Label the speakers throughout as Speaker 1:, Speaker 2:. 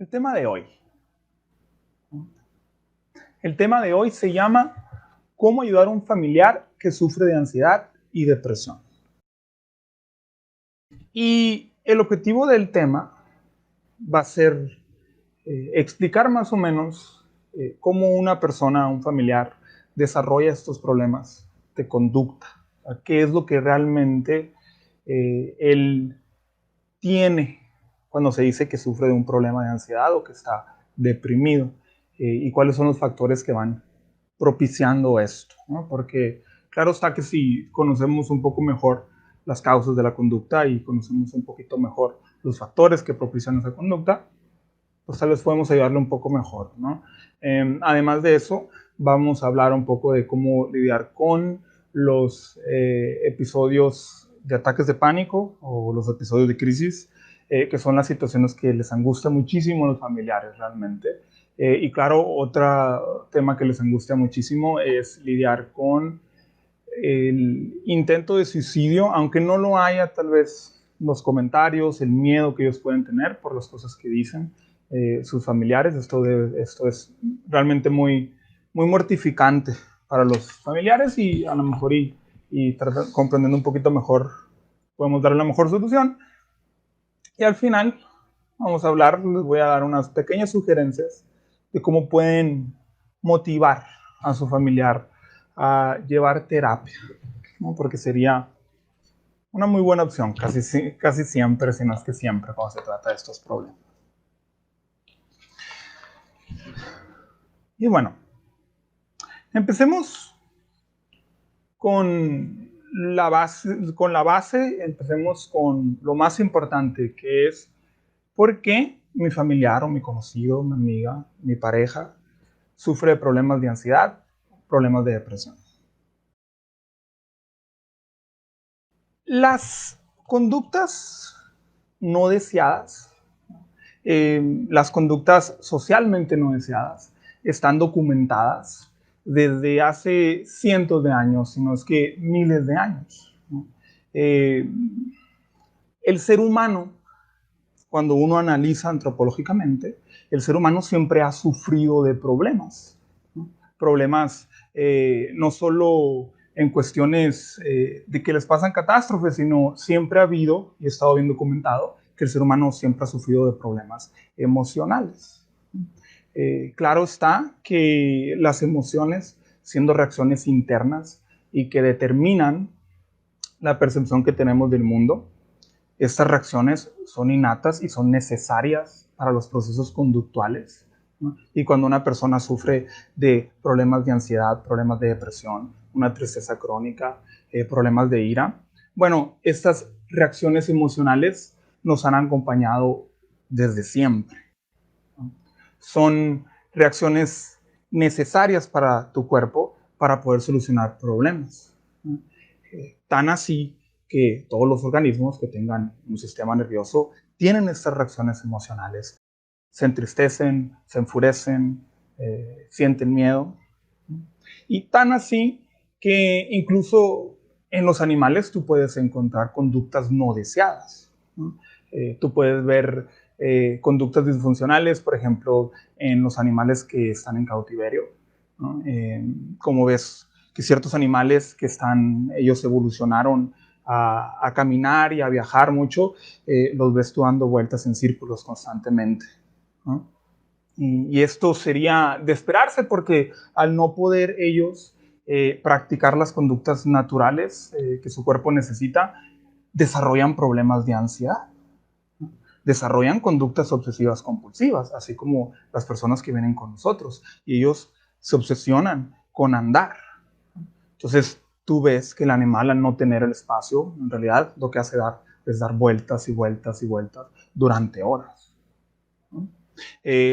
Speaker 1: El tema de hoy. El tema de hoy se llama ¿Cómo ayudar a un familiar que sufre de ansiedad y depresión? Y el objetivo del tema va a ser explicar más o menos cómo una persona, un familiar, desarrolla estos problemas de conducta. ¿Qué es lo que realmente él tiene cuando se dice que sufre de un problema de ansiedad o que está deprimido? Y cuáles son los factores que van propiciando esto, ¿no? Porque claro está que si conocemos un poco mejor las causas de la conducta y conocemos un poquito mejor los factores que propician esa conducta, pues tal vez podemos ayudarle un poco mejor, ¿no? Además de eso, vamos a hablar un poco de cómo lidiar con los episodios de ataques de pánico o los episodios de crisis, que son las situaciones que les angustia muchísimo a los familiares realmente. Y claro, otro tema que les angustia muchísimo es lidiar con el intento de suicidio, aunque no lo haya tal vez los comentarios, el miedo que ellos pueden tener por las cosas que dicen sus familiares. Esto es realmente muy, muy mortificante para los familiares y a lo mejor comprendiendo un poquito mejor podemos dar una mejor solución. Y al final vamos a hablar, les voy a dar unas pequeñas sugerencias de cómo pueden motivar a su familiar a llevar terapia, ¿no? Porque sería una muy buena opción, casi siempre, si no es que siempre, cuando se trata de estos problemas. Y bueno, empecemos con la base, empecemos con lo más importante, que es por qué mi familiar o mi conocido, mi amiga, mi pareja sufre de problemas de ansiedad, problemas de depresión. Las conductas no deseadas, las conductas socialmente no deseadas, están documentadas desde hace cientos de años, si no es que miles de años, ¿no? El ser humano, cuando uno analiza antropológicamente, el ser humano siempre ha sufrido de problemas, ¿no? Problemas no solo en cuestiones de que les pasan catástrofes, sino siempre ha habido, y he estado bien documentado, que el ser humano siempre ha sufrido de problemas emocionales. Claro está que las emociones, siendo reacciones internas y que determinan la percepción que tenemos del mundo, estas reacciones son innatas y son necesarias para los procesos conductuales, ¿no? Y cuando una persona sufre de problemas de ansiedad, problemas de depresión, una tristeza crónica, problemas de ira, bueno, estas reacciones emocionales nos han acompañado desde siempre, ¿no? Son reacciones necesarias para tu cuerpo para poder solucionar problemas, ¿no? Tan así que todos los organismos que tengan un sistema nervioso tienen estas reacciones emocionales. Se entristecen, se enfurecen, sienten miedo. Y tan así que incluso en los animales tú puedes encontrar conductas no deseadas, ¿no? Tú puedes ver conductas disfuncionales, por ejemplo, en los animales que están en cautiverio, ¿no? Como ves que ciertos animales que ellos evolucionaron a caminar y a viajar mucho, los ves tú dando vueltas en círculos constantemente, ¿no? Y esto sería de esperarse porque al no poder ellos practicar las conductas naturales que su cuerpo necesita, desarrollan problemas de ansiedad, desarrollan conductas obsesivas compulsivas, así como las personas que vienen con nosotros. Y ellos se obsesionan con andar. Entonces tú ves que el animal, al no tener el espacio, en realidad lo que hace es dar vueltas y vueltas y vueltas durante horas, ¿no?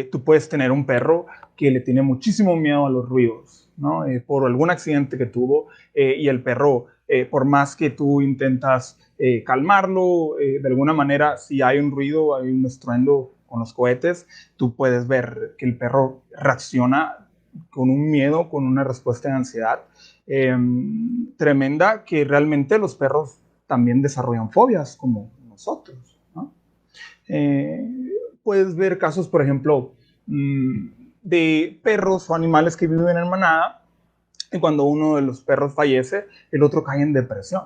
Speaker 1: Tú puedes tener un perro que le tiene muchísimo miedo a los ruidos, ¿no? Por algún accidente que tuvo, y el perro, por más que tú intentas calmarlo, de alguna manera, si hay un ruido, hay un estruendo con los cohetes, tú puedes ver que el perro reacciona con un miedo, con una respuesta de ansiedad tremenda, que realmente los perros también desarrollan fobias como nosotros, ¿no? puedes ver casos, por ejemplo, de perros o animales que viven en manada, y cuando uno de los perros fallece, el otro cae en depresión.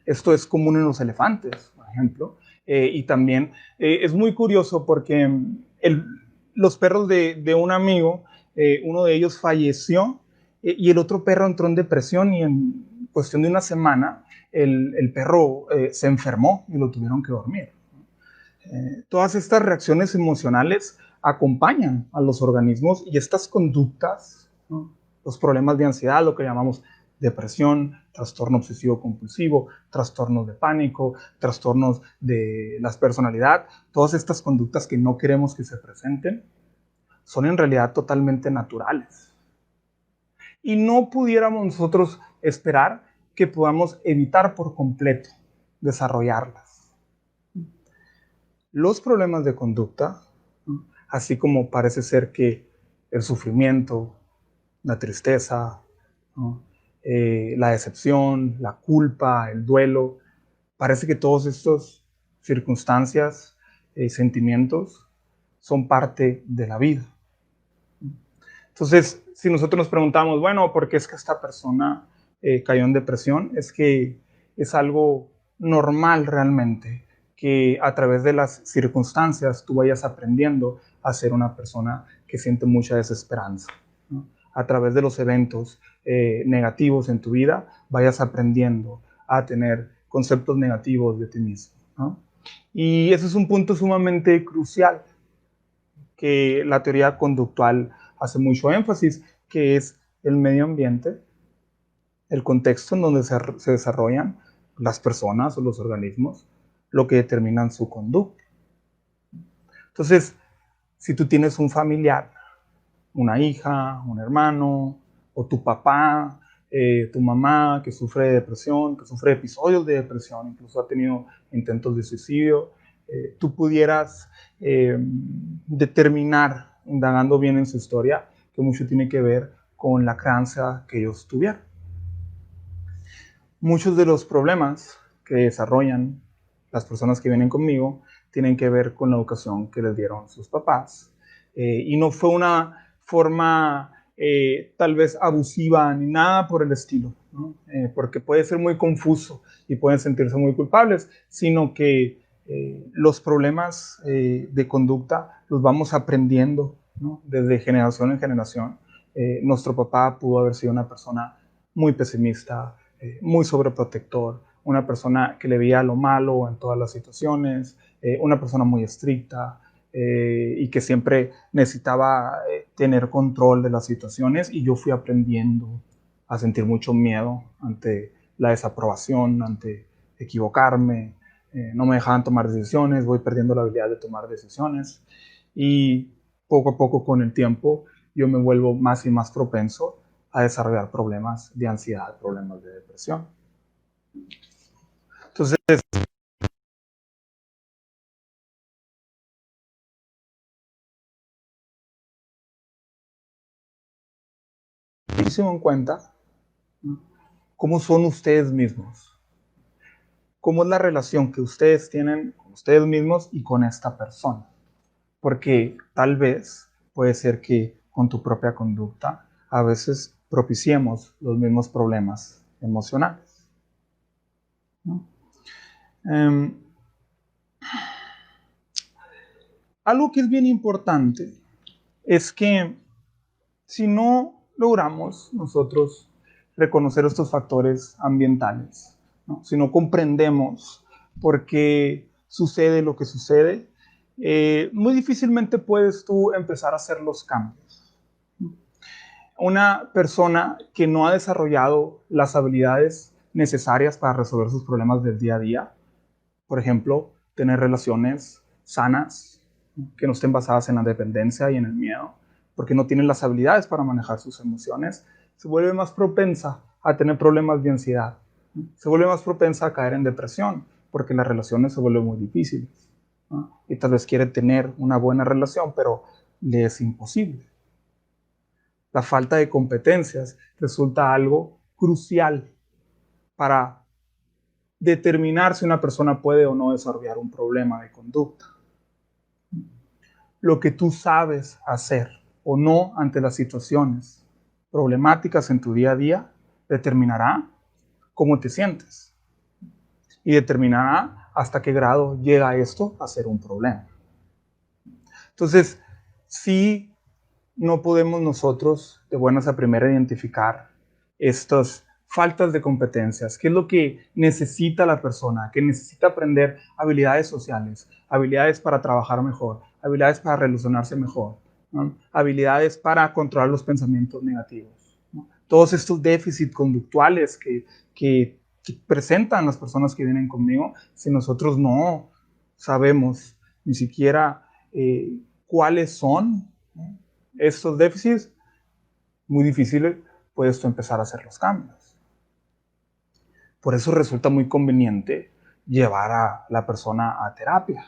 Speaker 1: Esto es común en los elefantes, por ejemplo, y también es muy curioso porque los perros de un amigo, uno de ellos falleció y el otro perro entró en depresión y en cuestión de una semana el perro se enfermó y lo tuvieron que dormir. Todas estas reacciones emocionales acompañan a los organismos y estas conductas, ¿no? Los problemas de ansiedad, lo que llamamos depresión, trastorno obsesivo compulsivo, trastornos de pánico, trastornos de la personalidad, todas estas conductas que no queremos que se presenten, son en realidad totalmente naturales. Y no pudiéramos nosotros esperar que podamos evitar por completo desarrollarlas. Los problemas de conducta, así como parece ser que el sufrimiento, la tristeza, ¿no? La decepción, la culpa, el duelo, parece que todas estas circunstancias y sentimientos son parte de la vida. Entonces, si nosotros nos preguntamos, bueno, ¿por qué es que esta persona cayó en depresión? Es que es algo normal realmente que a través de las circunstancias tú vayas aprendiendo a ser una persona que siente mucha desesperanza, ¿no? A través de los eventos negativos en tu vida vayas aprendiendo a tener conceptos negativos de ti mismo, ¿no? Y ese es un punto sumamente crucial que la teoría conductual hace mucho énfasis, que es el medio ambiente, el contexto en donde se desarrollan las personas o los organismos, lo que determinan su conducta. Entonces, si tú tienes un familiar, una hija, un hermano, o tu papá, tu mamá que sufre de depresión, que sufre de episodios de depresión, incluso ha tenido intentos de suicidio, tú pudieras determinar, indagando bien en su historia, que mucho tiene que ver con la crianza que ellos tuvieron. Muchos de los problemas que desarrollan las personas que vienen conmigo tienen que ver con la educación que les dieron sus papás. Y no fue una forma tal vez abusiva ni nada por el estilo, ¿no? Porque puede ser muy confuso y pueden sentirse muy culpables, sino que los problemas de conducta los vamos aprendiendo, ¿no? Desde generación en generación. Nuestro papá pudo haber sido una persona muy pesimista, muy sobreprotector, una persona que le veía lo malo en todas las situaciones, una persona muy estricta y que siempre necesitaba tener control de las situaciones, y yo fui aprendiendo a sentir mucho miedo ante la desaprobación, ante equivocarme, no me dejaban tomar decisiones, voy perdiendo la habilidad de tomar decisiones y poco a poco con el tiempo yo me vuelvo más y más propenso a desarrollar problemas de ansiedad, problemas de depresión. Entonces, muchísimo en cuenta cómo son ustedes mismos, cómo es la relación que ustedes tienen con ustedes mismos y con esta persona. Porque tal vez puede ser que con tu propia conducta a veces propiciemos los mismos problemas emocionales, ¿no? Algo que es bien importante es que si no logramos nosotros reconocer estos factores ambientales, ¿no? Si no comprendemos por qué sucede lo que sucede, muy difícilmente puedes tú empezar a hacer los cambios. Una persona que no ha desarrollado las habilidades necesarias para resolver sus problemas del día a día, por ejemplo, tener relaciones sanas, que no estén basadas en la dependencia y en el miedo, porque no tienen las habilidades para manejar sus emociones, se vuelve más propensa a tener problemas de ansiedad, se vuelve más propensa a caer en depresión, porque las relaciones se vuelven muy difíciles, ¿no? Y tal vez quiere tener una buena relación, pero le es imposible. La falta de competencias resulta algo crucial para determinar si una persona puede o no desarrollar un problema de conducta. lo que tú sabes hacer o no ante las situaciones problemáticas en tu día a día determinará cómo te sientes y determinará hasta qué grado llega esto a ser un problema. Entonces, sí, no podemos nosotros de buenas a primera identificar estas faltas de competencias, qué es lo que necesita la persona, que necesita aprender habilidades sociales, habilidades para trabajar mejor, habilidades para relacionarse mejor, ¿no? Habilidades para controlar los pensamientos negativos, ¿no? Todos estos déficits conductuales que presentan las personas que vienen conmigo, si nosotros no sabemos ni siquiera cuáles son, ¿no?, estos déficits, muy difícil puede esto empezar a hacer los cambios. Por eso resulta muy conveniente llevar a la persona a terapia,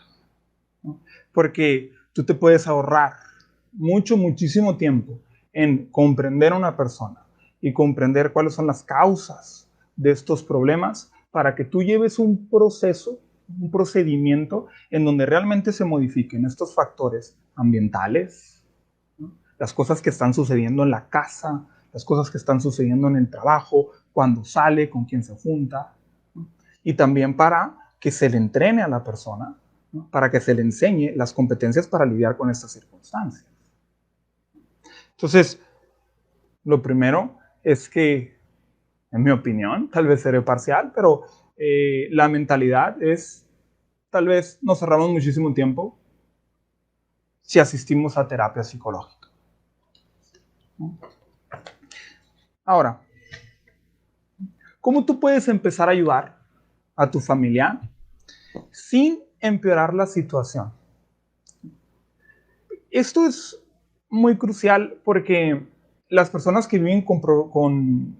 Speaker 1: ¿no? Porque tú te puedes ahorrar muchísimo tiempo en comprender a una persona y comprender cuáles son las causas de estos problemas para que tú lleves un proceso, un procedimiento en donde realmente se modifiquen estos factores ambientales, ¿no?, las cosas que están sucediendo en la casa, las cosas que están sucediendo en el trabajo, cuando sale, con quién se junta, ¿no?, y también para que se le entrene a la persona, ¿no?, para que se le enseñe las competencias para lidiar con estas circunstancias. Entonces, lo primero es que, en mi opinión, tal vez seré parcial, pero la mentalidad es, tal vez nos ahorramos muchísimo tiempo si asistimos a terapia psicológica. Ahora, ¿cómo tú puedes empezar a ayudar a tu familiar sin empeorar la situación? Esto es muy crucial porque las personas que viven con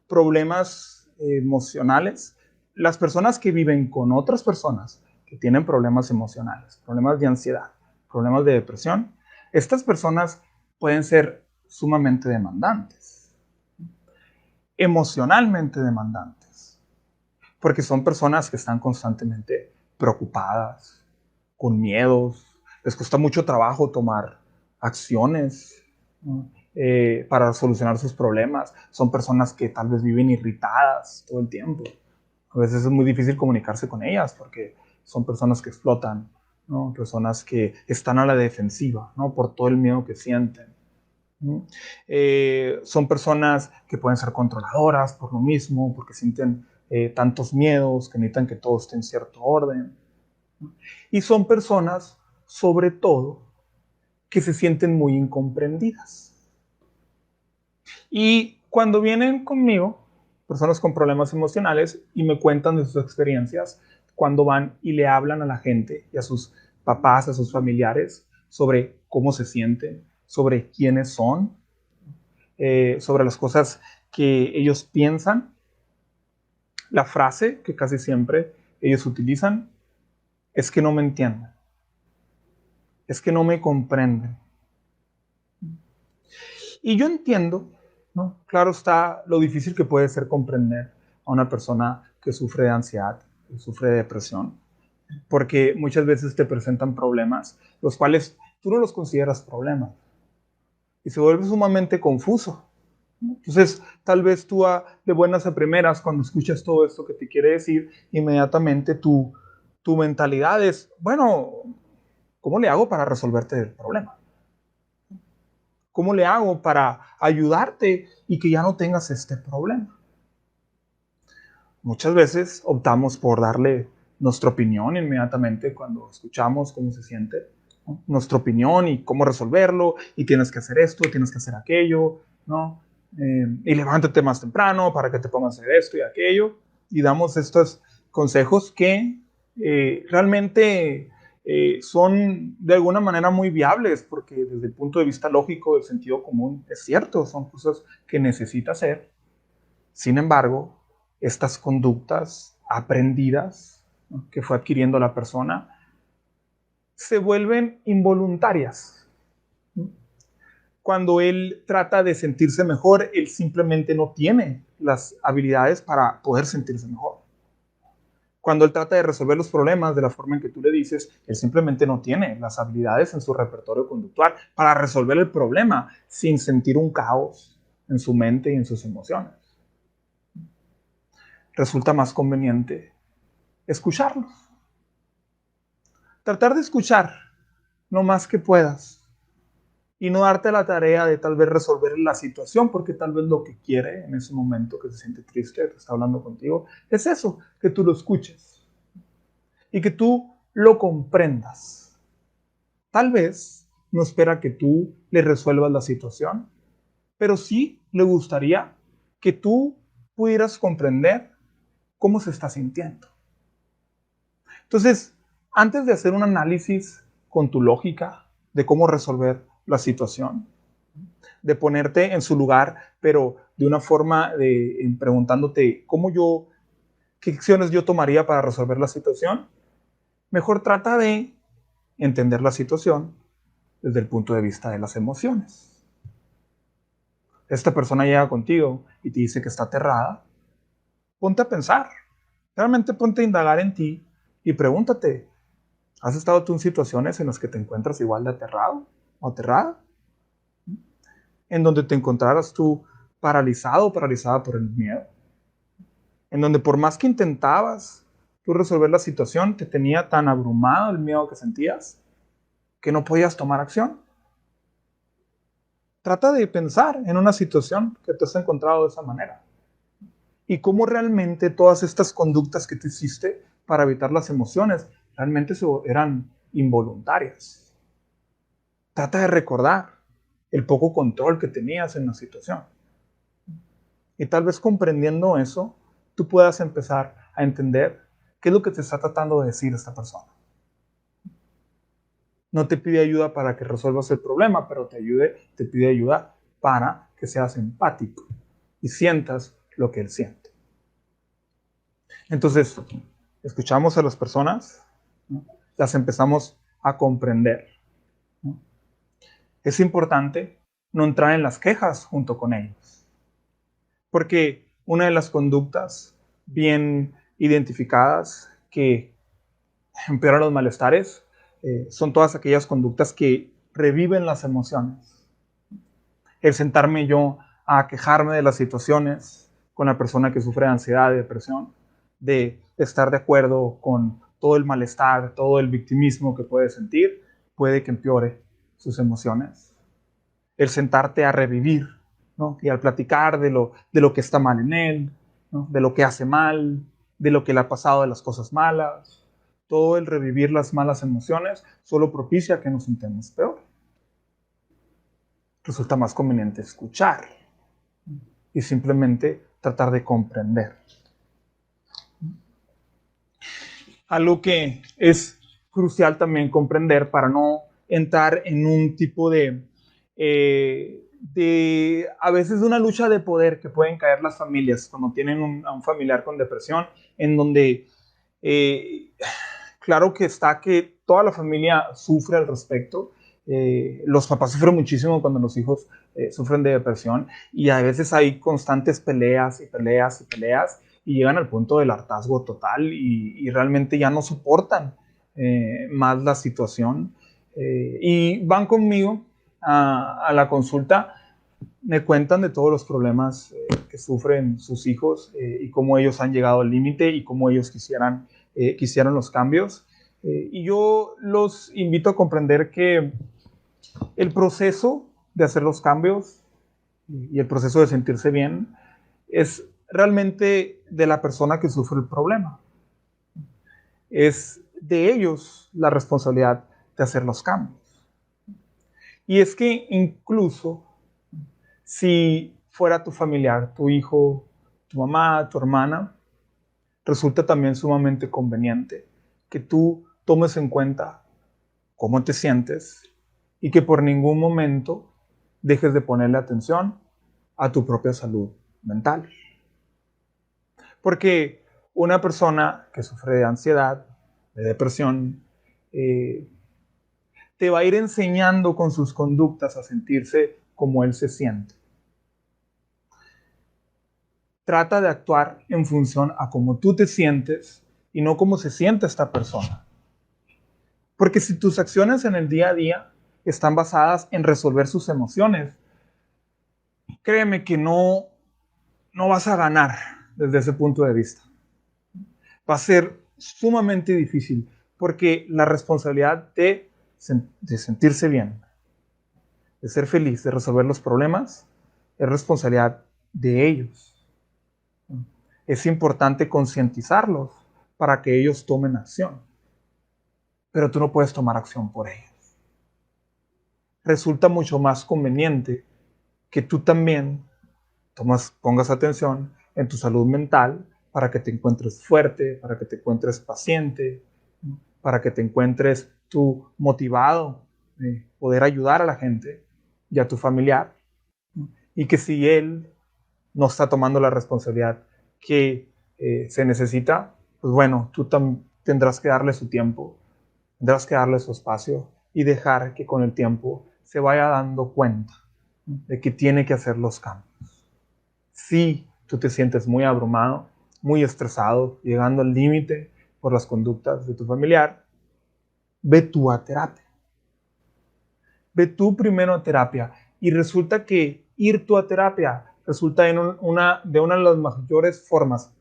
Speaker 1: problemas emocionales, las personas que viven con otras personas que tienen problemas emocionales, problemas de ansiedad, problemas de depresión, estas personas pueden ser sumamente demandantes, emocionalmente demandantes, porque son personas que están constantemente preocupadas, con miedos, les cuesta mucho trabajo tomar acciones, ¿no?, para solucionar sus problemas. Son personas que tal vez viven irritadas todo el tiempo. A veces es muy difícil comunicarse con ellas porque son personas que explotan, ¿no?, personas que están a la defensiva, ¿no?, por todo el miedo que sienten, ¿no? Son personas que pueden ser controladoras por lo mismo, porque sienten tantos miedos que necesitan que todo esté en cierto orden. Y son personas, sobre todo, que se sienten muy incomprendidas. Y cuando vienen conmigo, personas con problemas emocionales, y me cuentan de sus experiencias, cuando van y le hablan a la gente y a sus papás, a sus familiares, sobre cómo se sienten, sobre quiénes son, sobre las cosas que ellos piensan, la frase que casi siempre ellos utilizan es que no me entienden, es que no me comprenden. Y yo entiendo, ¿no?, claro está, lo difícil que puede ser comprender a una persona que sufre de ansiedad, que sufre de depresión, porque muchas veces te presentan problemas, los cuales tú no los consideras problemas, y se vuelve sumamente confuso. Entonces, tal vez tú de buenas a primeras, cuando escuchas todo esto que te quiere decir, inmediatamente tu mentalidad es, bueno, ¿cómo le hago para resolverte el problema? ¿Cómo le hago para ayudarte y que ya no tengas este problema? Muchas veces optamos por darle nuestra opinión inmediatamente cuando escuchamos cómo se siente, ¿no?, nuestra opinión y cómo resolverlo, y tienes que hacer esto, tienes que hacer aquello, ¿no? Y levántate más temprano para que te pongas a hacer esto y aquello, y damos estos consejos que realmente son de alguna manera muy viables, porque desde el punto de vista lógico, del sentido común, es cierto, son cosas que necesita hacer. Sin embargo, estas conductas aprendidas, ¿no?, que fue adquiriendo la persona, se vuelven involuntarias. Cuando él trata de sentirse mejor, él simplemente no tiene las habilidades para poder sentirse mejor. Cuando él trata de resolver los problemas de la forma en que tú le dices, él simplemente no tiene las habilidades en su repertorio conductual para resolver el problema sin sentir un caos en su mente y en sus emociones. Resulta más conveniente escucharlos. Tratar de escuchar lo más que puedas y no darte la tarea de tal vez resolver la situación, porque tal vez lo que quiere en ese momento que se siente triste, que está hablando contigo, es eso, que tú lo escuches y que tú lo comprendas. Tal vez no espera que tú le resuelvas la situación, pero sí le gustaría que tú pudieras comprender cómo se está sintiendo. Entonces, antes de hacer un análisis con tu lógica de cómo resolver la situación, de ponerte en su lugar, pero de una forma de preguntándote qué acciones yo tomaría para resolver la situación, mejor trata de entender la situación desde el punto de vista de las emociones. Esta persona llega contigo y te dice que está aterrada. Ponte a pensar, realmente ponte a indagar en ti y pregúntate, ¿has estado tú en situaciones en las que te encuentras igual de aterrado o aterrada? En donde te encontraras tú paralizado o paralizada por el miedo. En donde por más que intentabas tú resolver la situación, te tenía tan abrumado el miedo que sentías que no podías tomar acción. Trata de pensar en una situación que te has encontrado de esa manera. Y cómo realmente todas estas conductas que tú hiciste para evitar las emociones realmente eran involuntarias. Trata de recordar el poco control que tenías en la situación. Y tal vez comprendiendo eso, tú puedas empezar a entender qué es lo que te está tratando de decir esta persona. No te pide ayuda para que resuelvas el problema, pero te pide ayuda para que seas empático y sientas lo que él siente. Entonces, escuchamos a las personas, ¿no? Las empezamos a comprender, ¿no? Es importante no entrar en las quejas junto con ellos, porque una de las conductas bien identificadas que empeoran los malestares son todas aquellas conductas que reviven las emociones. El sentarme yo a quejarme de las situaciones con la persona que sufre de ansiedad y depresión, de estar de acuerdo con todo el malestar, todo el victimismo que puede sentir, puede que empeore sus emociones. El sentarte a revivir, ¿no? Y al platicar de lo que está mal en él, ¿no? De lo que hace mal, de lo que le ha pasado, de las cosas malas. Todo el revivir las malas emociones solo propicia que nos sintamos peor. Resulta más conveniente escuchar y simplemente tratar de comprender. Algo que es crucial también comprender para no entrar en un tipo de a veces de una lucha de poder que pueden caer las familias cuando tienen a un familiar con depresión, en donde claro que está que toda la familia sufre al respecto. Los papás sufren muchísimo cuando los hijos sufren de depresión y a veces hay constantes peleas y peleas y peleas y llegan al punto del hartazgo total y realmente ya no soportan más la situación y van conmigo a la consulta, me cuentan de todos los problemas que sufren sus hijos y cómo ellos han llegado al límite y cómo ellos quisieran los cambios. Y yo los invito a comprender que el proceso de hacer los cambios y el proceso de sentirse bien es realmente de la persona que sufre el problema. Es de ellos la responsabilidad de hacer los cambios. Y es que incluso si fuera tu familiar, tu hijo, tu mamá, tu hermana, resulta también sumamente conveniente que tú tomes en cuenta cómo te sientes y que por ningún momento dejes de ponerle atención a tu propia salud mental. Porque una persona que sufre de ansiedad, de depresión, te va a ir enseñando con sus conductas a sentirse como él se siente. Trata de actuar en función a cómo tú te sientes y no cómo se siente esta persona. Porque si tus acciones en el día a día están basadas en resolver sus emociones, créeme que no vas a ganar desde ese punto de vista. Va a ser sumamente difícil, porque la responsabilidad de sentirse bien, de ser feliz, de resolver los problemas, es responsabilidad de ellos. Es importante concientizarlos para que ellos tomen acción, pero tú no puedes tomar acción por ellos. Resulta mucho más conveniente que tú también pongas atención en tu salud mental para que te encuentres fuerte, para que te encuentres paciente, para que te encuentres tú motivado de poder ayudar a la gente y a tu familiar, y que si él no está tomando la responsabilidad que se necesita, pues bueno, tú tendrás que darle su tiempo, tendrás que darle su espacio y dejar que con el tiempo se vaya dando cuenta de que tiene que hacer los cambios. Si tú te sientes muy abrumado, muy estresado, llegando al límite por las conductas de tu familiar, ve tú a terapia. Ve tú primero a terapia. Y resulta que ir tú a terapia resulta en una de las mejores formas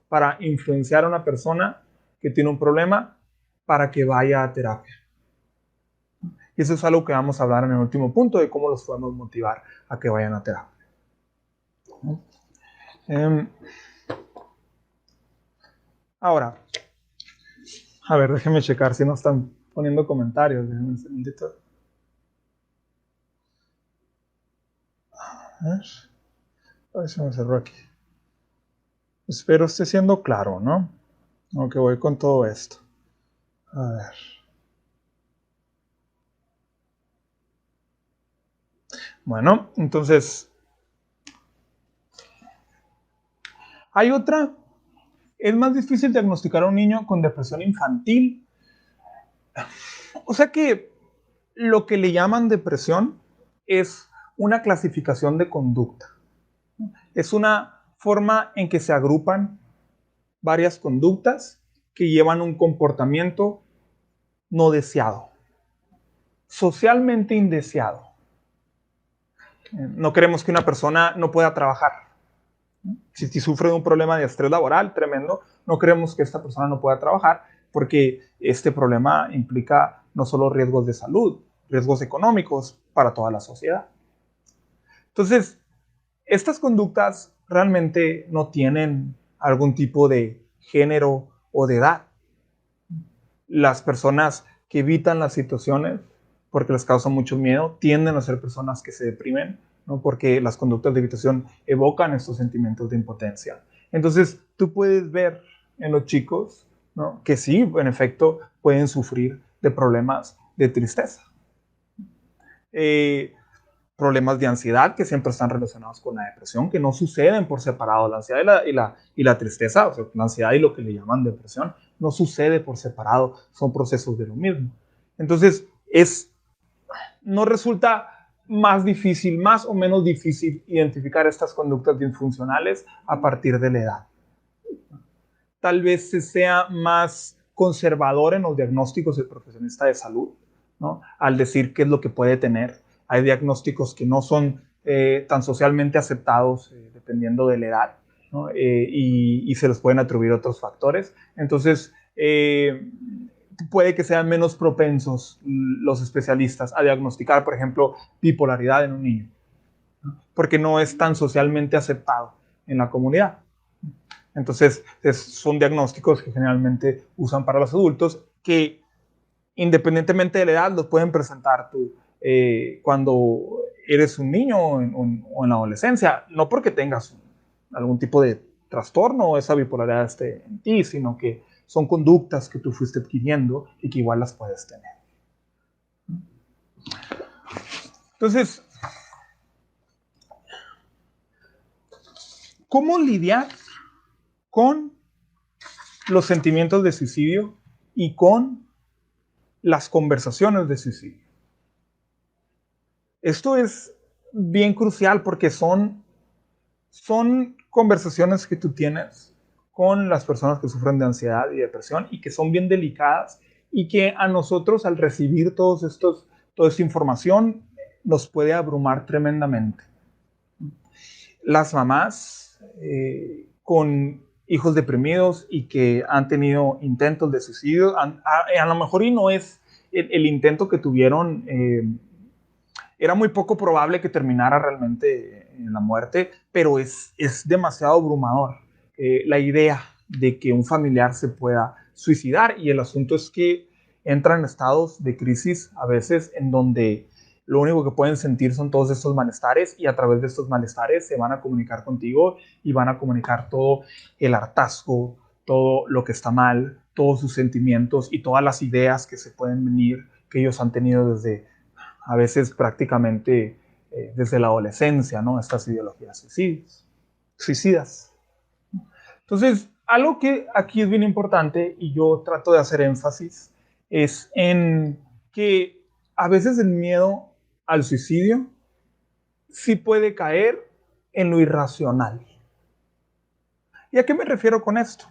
Speaker 1: para influenciar a una persona que tiene un problema para que vaya a terapia. Y eso es algo que vamos a hablar en el último punto, de cómo los podemos motivar a que vayan a terapia. Ahora, a ver, déjenme checar si no están poniendo comentarios. Déjenme un segundito. A ver si me cerró aquí. Espero esté siendo claro, ¿no? Aunque voy con todo esto. A ver. Bueno, entonces, hay otra. Es más difícil diagnosticar a un niño con depresión infantil. O sea que lo que le llaman depresión es una clasificación de conducta. Es una forma en que se agrupan varias conductas que llevan un comportamiento no deseado, socialmente indeseado. No queremos que una persona no pueda trabajar. Si sufre de un problema de estrés laboral tremendo, no queremos que esta persona no pueda trabajar, porque este problema implica no solo riesgos de salud, riesgos económicos para toda la sociedad. Entonces, estas conductas realmente no tienen algún tipo de género o de edad. Las personas que evitan las situaciones porque les causa mucho miedo tienden a ser personas que se deprimen, ¿no? Porque las conductas de evitación evocan estos sentimientos de impotencia. Entonces, tú puedes ver en los chicos, ¿no?, que sí, en efecto, pueden sufrir de problemas de tristeza. Problemas de ansiedad que siempre están relacionados con la depresión, que no suceden por separado. La ansiedad y la tristeza, o sea, la ansiedad y lo que le llaman depresión, no sucede por separado, son procesos de lo mismo. Entonces, no resulta más difícil, más o menos difícil identificar estas conductas disfuncionales a partir de la edad. Tal vez se sea más conservador en los diagnósticos del profesionista de salud, ¿no?, al decir qué es lo que puede tener. Hay diagnósticos que no son tan socialmente aceptados dependiendo de la edad, ¿no?, y se les pueden atribuir otros factores. Entonces, puede que sean menos propensos los especialistas a diagnosticar, por ejemplo, bipolaridad en un niño, ¿no?, porque no es tan socialmente aceptado en la comunidad. Entonces, son diagnósticos que generalmente usan para los adultos, que independientemente de la edad los pueden presentar tú cuando eres un niño o en la adolescencia, no porque tengas algún tipo de trastorno o esa bipolaridad esté en ti, sino que son conductas que tú fuiste adquiriendo y que igual las puedes tener. Entonces, ¿cómo lidiar con los sentimientos de suicidio y con las conversaciones de suicidio? Esto es bien crucial porque son conversaciones que tú tienes con las personas que sufren de ansiedad y depresión y que son bien delicadas y que a nosotros al recibir toda esta información nos puede abrumar tremendamente. Las mamás con hijos deprimidos y que han tenido intentos de suicidio, a lo mejor y no es el intento que tuvieron, era muy poco probable que terminara realmente en la muerte, pero es demasiado abrumador la idea de que un familiar se pueda suicidar, y el asunto es que entran en estados de crisis a veces en donde lo único que pueden sentir son todos estos malestares, y a través de estos malestares se van a comunicar contigo y van a comunicar todo el hartazgo, todo lo que está mal, todos sus sentimientos y todas las ideas que se pueden venir, que ellos han tenido desde, a veces prácticamente desde la adolescencia, ¿no? Estas ideologías suicidas. Entonces, algo que aquí es bien importante y yo trato de hacer énfasis es en que a veces el miedo al suicidio sí puede caer en lo irracional. ¿Y a qué me refiero con esto?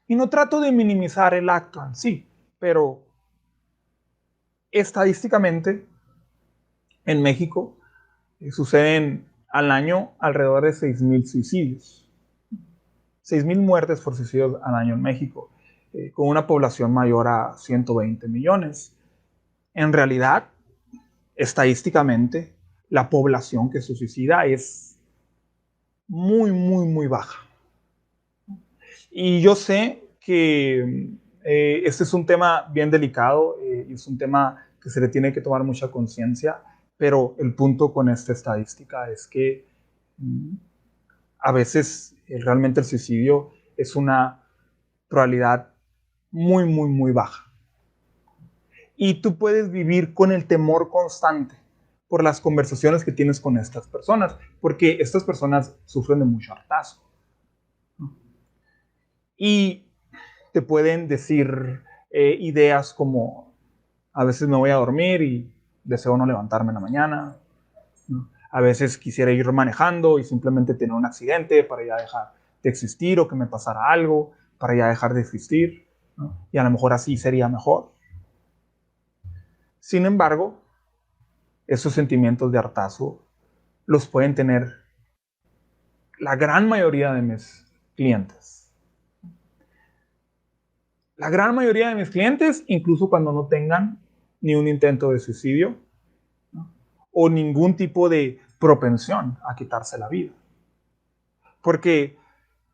Speaker 1: Y no trato de minimizar el acto en sí, pero estadísticamente en México suceden al año alrededor de 6,000 suicidios. 6,000 muertes por suicidio al año en México, con una población mayor a 120 millones. En realidad, estadísticamente, la población que se suicida es muy, muy, muy baja. Y yo sé que este es un tema bien delicado y es un tema que se le tiene que tomar mucha conciencia, pero el punto con esta estadística es que a veces realmente el suicidio es una probabilidad muy, muy, muy baja. Y tú puedes vivir con el temor constante por las conversaciones que tienes con estas personas, porque estas personas sufren de mucho hartazgo. Y te pueden decir ideas como, a veces me voy a dormir y deseo no levantarme en la mañana. A veces quisiera ir manejando y simplemente tener un accidente para ya dejar de existir, o que me pasara algo para ya dejar de existir, ¿no? Y a lo mejor así sería mejor. Sin embargo, esos sentimientos de hartazgo los pueden tener la gran mayoría de mis clientes. La gran mayoría de mis clientes, incluso cuando no tengan ni un intento de suicidio, ¿no? O ningún tipo de propensión a quitarse la vida. Porque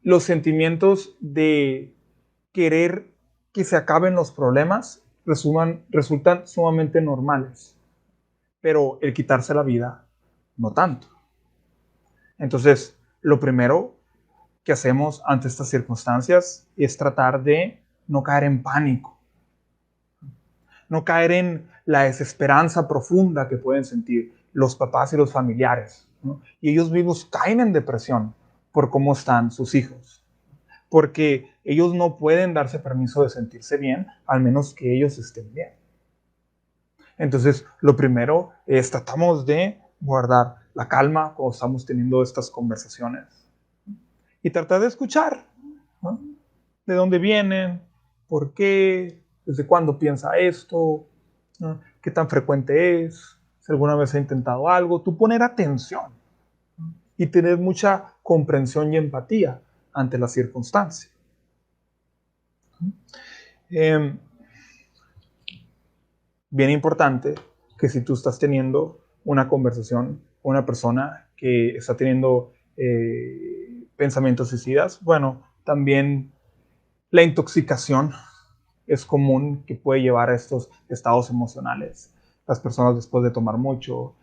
Speaker 1: los sentimientos de querer que se acaben los problemas resultan sumamente normales, pero el quitarse la vida, no tanto. Entonces, lo primero que hacemos ante estas circunstancias es tratar de no caer en pánico, no caer en la desesperanza profunda que pueden sentir los papás y los familiares, ¿no? Y ellos mismos caen en depresión por cómo están sus hijos, porque ellos no pueden darse permiso de sentirse bien, al menos que ellos estén bien. Entonces, lo primero es tratamos de guardar la calma cuando estamos teniendo estas conversaciones y tratar de escuchar, ¿no? De dónde vienen, por qué, desde cuándo piensa esto, ¿no? Qué tan frecuente es, si alguna vez ha intentado algo. Tú poner atención y tener mucha comprensión y empatía ante la circunstancia. Bien importante que si tú estás teniendo una conversación con una persona que está teniendo pensamientos suicidas, bueno, también la intoxicación es común que puede llevar a estos estados emocionales. Las personas después de tomar mucho,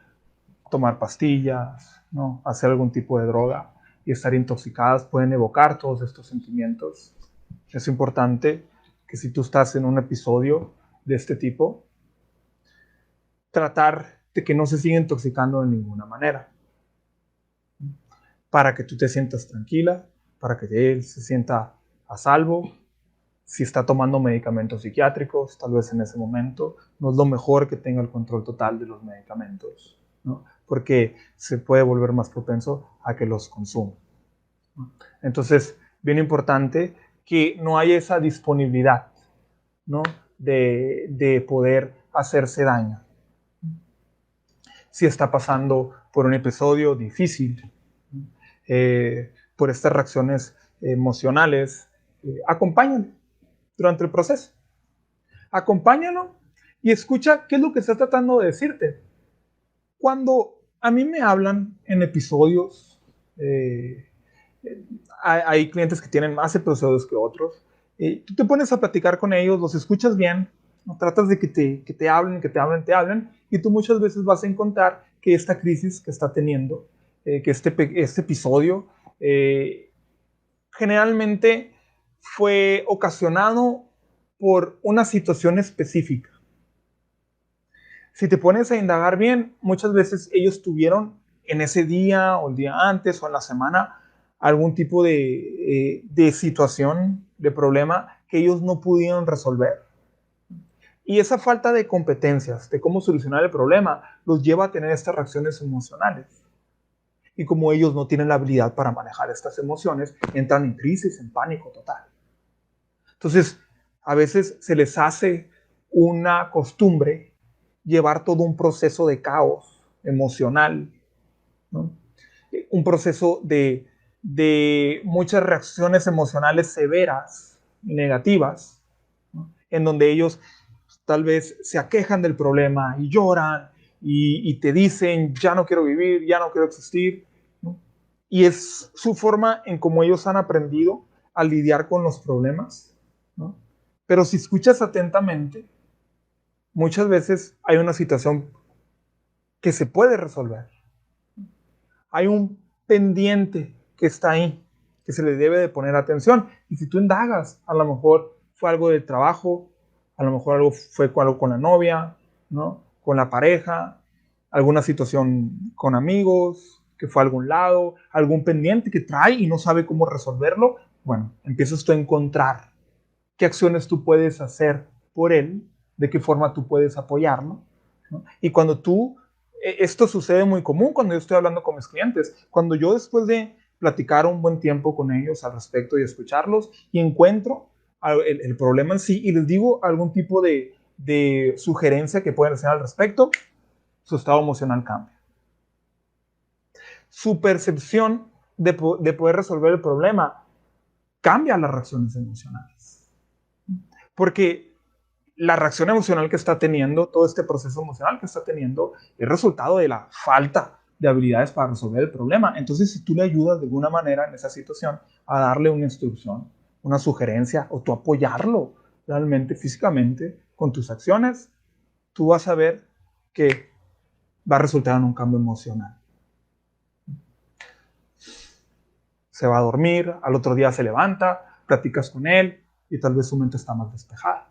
Speaker 1: tomar pastillas, ¿no? Hacer algún tipo de droga y estar intoxicadas pueden evocar todos estos sentimientos. Es importante que si tú estás en un episodio de este tipo, tratar de que no se siga intoxicando de ninguna manera, para que tú te sientas tranquila, para que él se sienta a salvo. Si está tomando medicamentos psiquiátricos, tal vez en ese momento no es lo mejor que tenga el control total de los medicamentos, ¿no? Porque se puede volver más propenso a que los consuma. Entonces, bien importante que no haya esa disponibilidad, ¿no? de poder hacerse daño. Si está pasando por un episodio difícil, por estas reacciones emocionales, acompáñalo durante el proceso. Acompáñalo y escucha qué es lo que está tratando de decirte. Cuando a mí me hablan en episodios, hay clientes que tienen más episodios que otros, tú te pones a platicar con ellos, los escuchas bien, ¿no? Tratas de que te hablen, te hablen, y tú muchas veces vas a encontrar que esta crisis que está teniendo, que este episodio, generalmente fue ocasionado por una situación específica. Si te pones a indagar bien, muchas veces ellos tuvieron en ese día o el día antes o en la semana algún tipo de situación, de problema que ellos no pudieron resolver. Y esa falta de competencias, de cómo solucionar el problema, los lleva a tener estas reacciones emocionales. Y como ellos no tienen la habilidad para manejar estas emociones, entran en crisis, en pánico total. Entonces, a veces se les hace una costumbre llevar todo un proceso de caos emocional, ¿no? Un proceso de muchas reacciones emocionales severas y negativas, ¿no? En donde ellos tal vez se aquejan del problema y lloran y te dicen, ya no quiero vivir, ya no quiero existir, ¿no? Y es su forma en cómo ellos han aprendido a lidiar con los problemas, ¿no? Pero si escuchas atentamente, muchas veces hay una situación que se puede resolver. Hay un pendiente que está ahí, que se le debe de poner atención. Y si tú indagas, a lo mejor fue algo del trabajo, a lo mejor fue algo con la novia, ¿no? Con la pareja, alguna situación con amigos, que fue a algún lado, algún pendiente que trae y no sabe cómo resolverlo. Bueno, empiezas tú a encontrar qué acciones tú puedes hacer por él, de qué forma tú puedes apoyarlo, ¿no? Y cuando esto sucede muy común cuando yo estoy hablando con mis clientes, cuando yo después de platicar un buen tiempo con ellos al respecto y escucharlos y encuentro el problema en sí y les digo algún tipo de sugerencia que pueden hacer al respecto, su estado emocional cambia. Su percepción de poder resolver el problema cambia las reacciones emocionales. Porque la reacción emocional que está teniendo, todo este proceso emocional que está teniendo, es resultado de la falta de habilidades para resolver el problema. Entonces, si tú le ayudas de alguna manera en esa situación a darle una instrucción, una sugerencia, o tú apoyarlo realmente físicamente con tus acciones, tú vas a ver que va a resultar en un cambio emocional. Se va a dormir, al otro día se levanta, platicas con él y tal vez su mente está más despejada.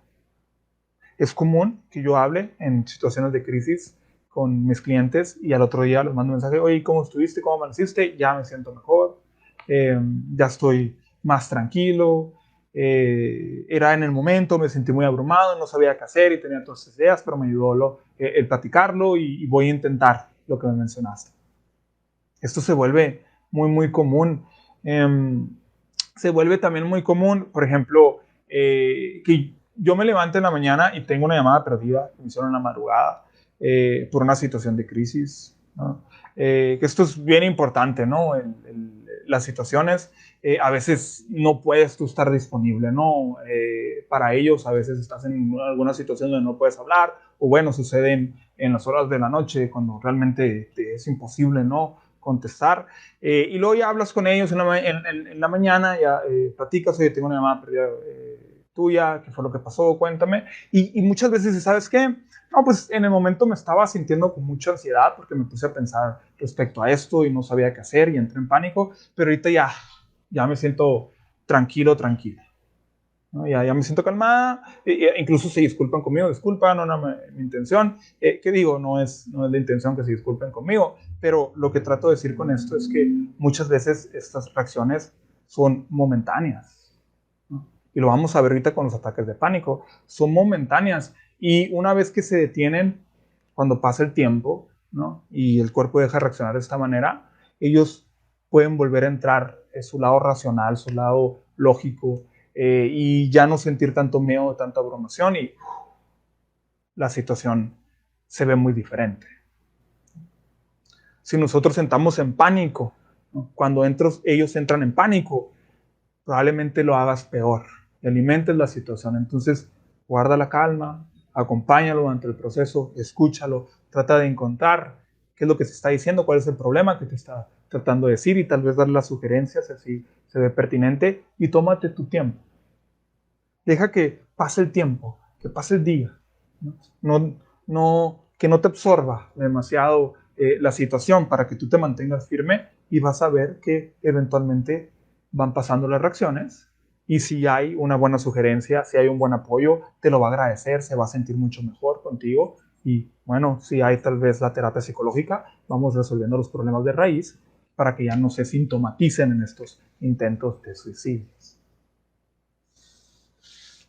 Speaker 1: Es común que yo hable en situaciones de crisis con mis clientes y al otro día les mando un mensaje, oye, ¿cómo estuviste? ¿Cómo amaneciste? Ya me siento mejor, ya estoy más tranquilo, era en el momento, me sentí muy abrumado, no sabía qué hacer y tenía todas esas ideas, pero me ayudó el platicarlo y voy a intentar lo que me mencionaste. Esto se vuelve muy, muy común. Se vuelve también muy común, por ejemplo, que yo me levanto en la mañana y tengo una llamada perdida que me hicieron en la madrugada por una situación de crisis, ¿no? Que esto es bien importante, ¿no? Las situaciones, a veces no puedes tú estar disponible, ¿no? Para ellos a veces estás en alguna situación donde no puedes hablar, o bueno, suceden en las horas de la noche cuando realmente es imposible, ¿no? Contestar, y luego ya hablas con ellos en la mañana, ya platicas, oye, tengo una llamada perdida tuya, ¿qué fue lo que pasó? Cuéntame. Y muchas veces, ¿sabes qué? No, pues en el momento me estaba sintiendo con mucha ansiedad porque me puse a pensar respecto a esto y no sabía qué hacer y entré en pánico, pero ahorita ya me siento tranquila. ¿No? Ya me siento calmada, incluso se disculpan conmigo, disculpa, no es mi intención, ¿qué digo? No es la intención que se disculpen conmigo, pero lo que trato de decir con esto es que muchas veces estas reacciones son momentáneas, ¿no? Y lo vamos a ver ahorita con los ataques de pánico, son momentáneas y una vez que se detienen, cuando pasa el tiempo, ¿no? Y el cuerpo deja de reaccionar de esta manera, ellos pueden volver a entrar en su lado racional, su lado lógico, y ya no sentir tanto miedo, tanta abrumación, y la situación se ve muy diferente. Si nosotros entramos en pánico, ¿no? Cuando ellos entran en pánico, probablemente lo hagas peor y alimentes la situación. Entonces, guarda la calma, acompáñalo durante el proceso, escúchalo, trata de encontrar qué es lo que se está diciendo, cuál es el problema que te está tratando de decir, y tal vez darle las sugerencias si se ve pertinente, y tómate tu tiempo. Deja que pase el tiempo, que pase el día. Que no te absorba demasiado la situación, para que tú te mantengas firme, y vas a ver que eventualmente van pasando las reacciones, y si hay una buena sugerencia, si hay un buen apoyo, te lo va a agradecer, se va a sentir mucho mejor contigo. Y bueno, si hay tal vez la terapia psicológica, vamos resolviendo los problemas de raíz para que ya no se sintomaticen en estos intentos de suicidio.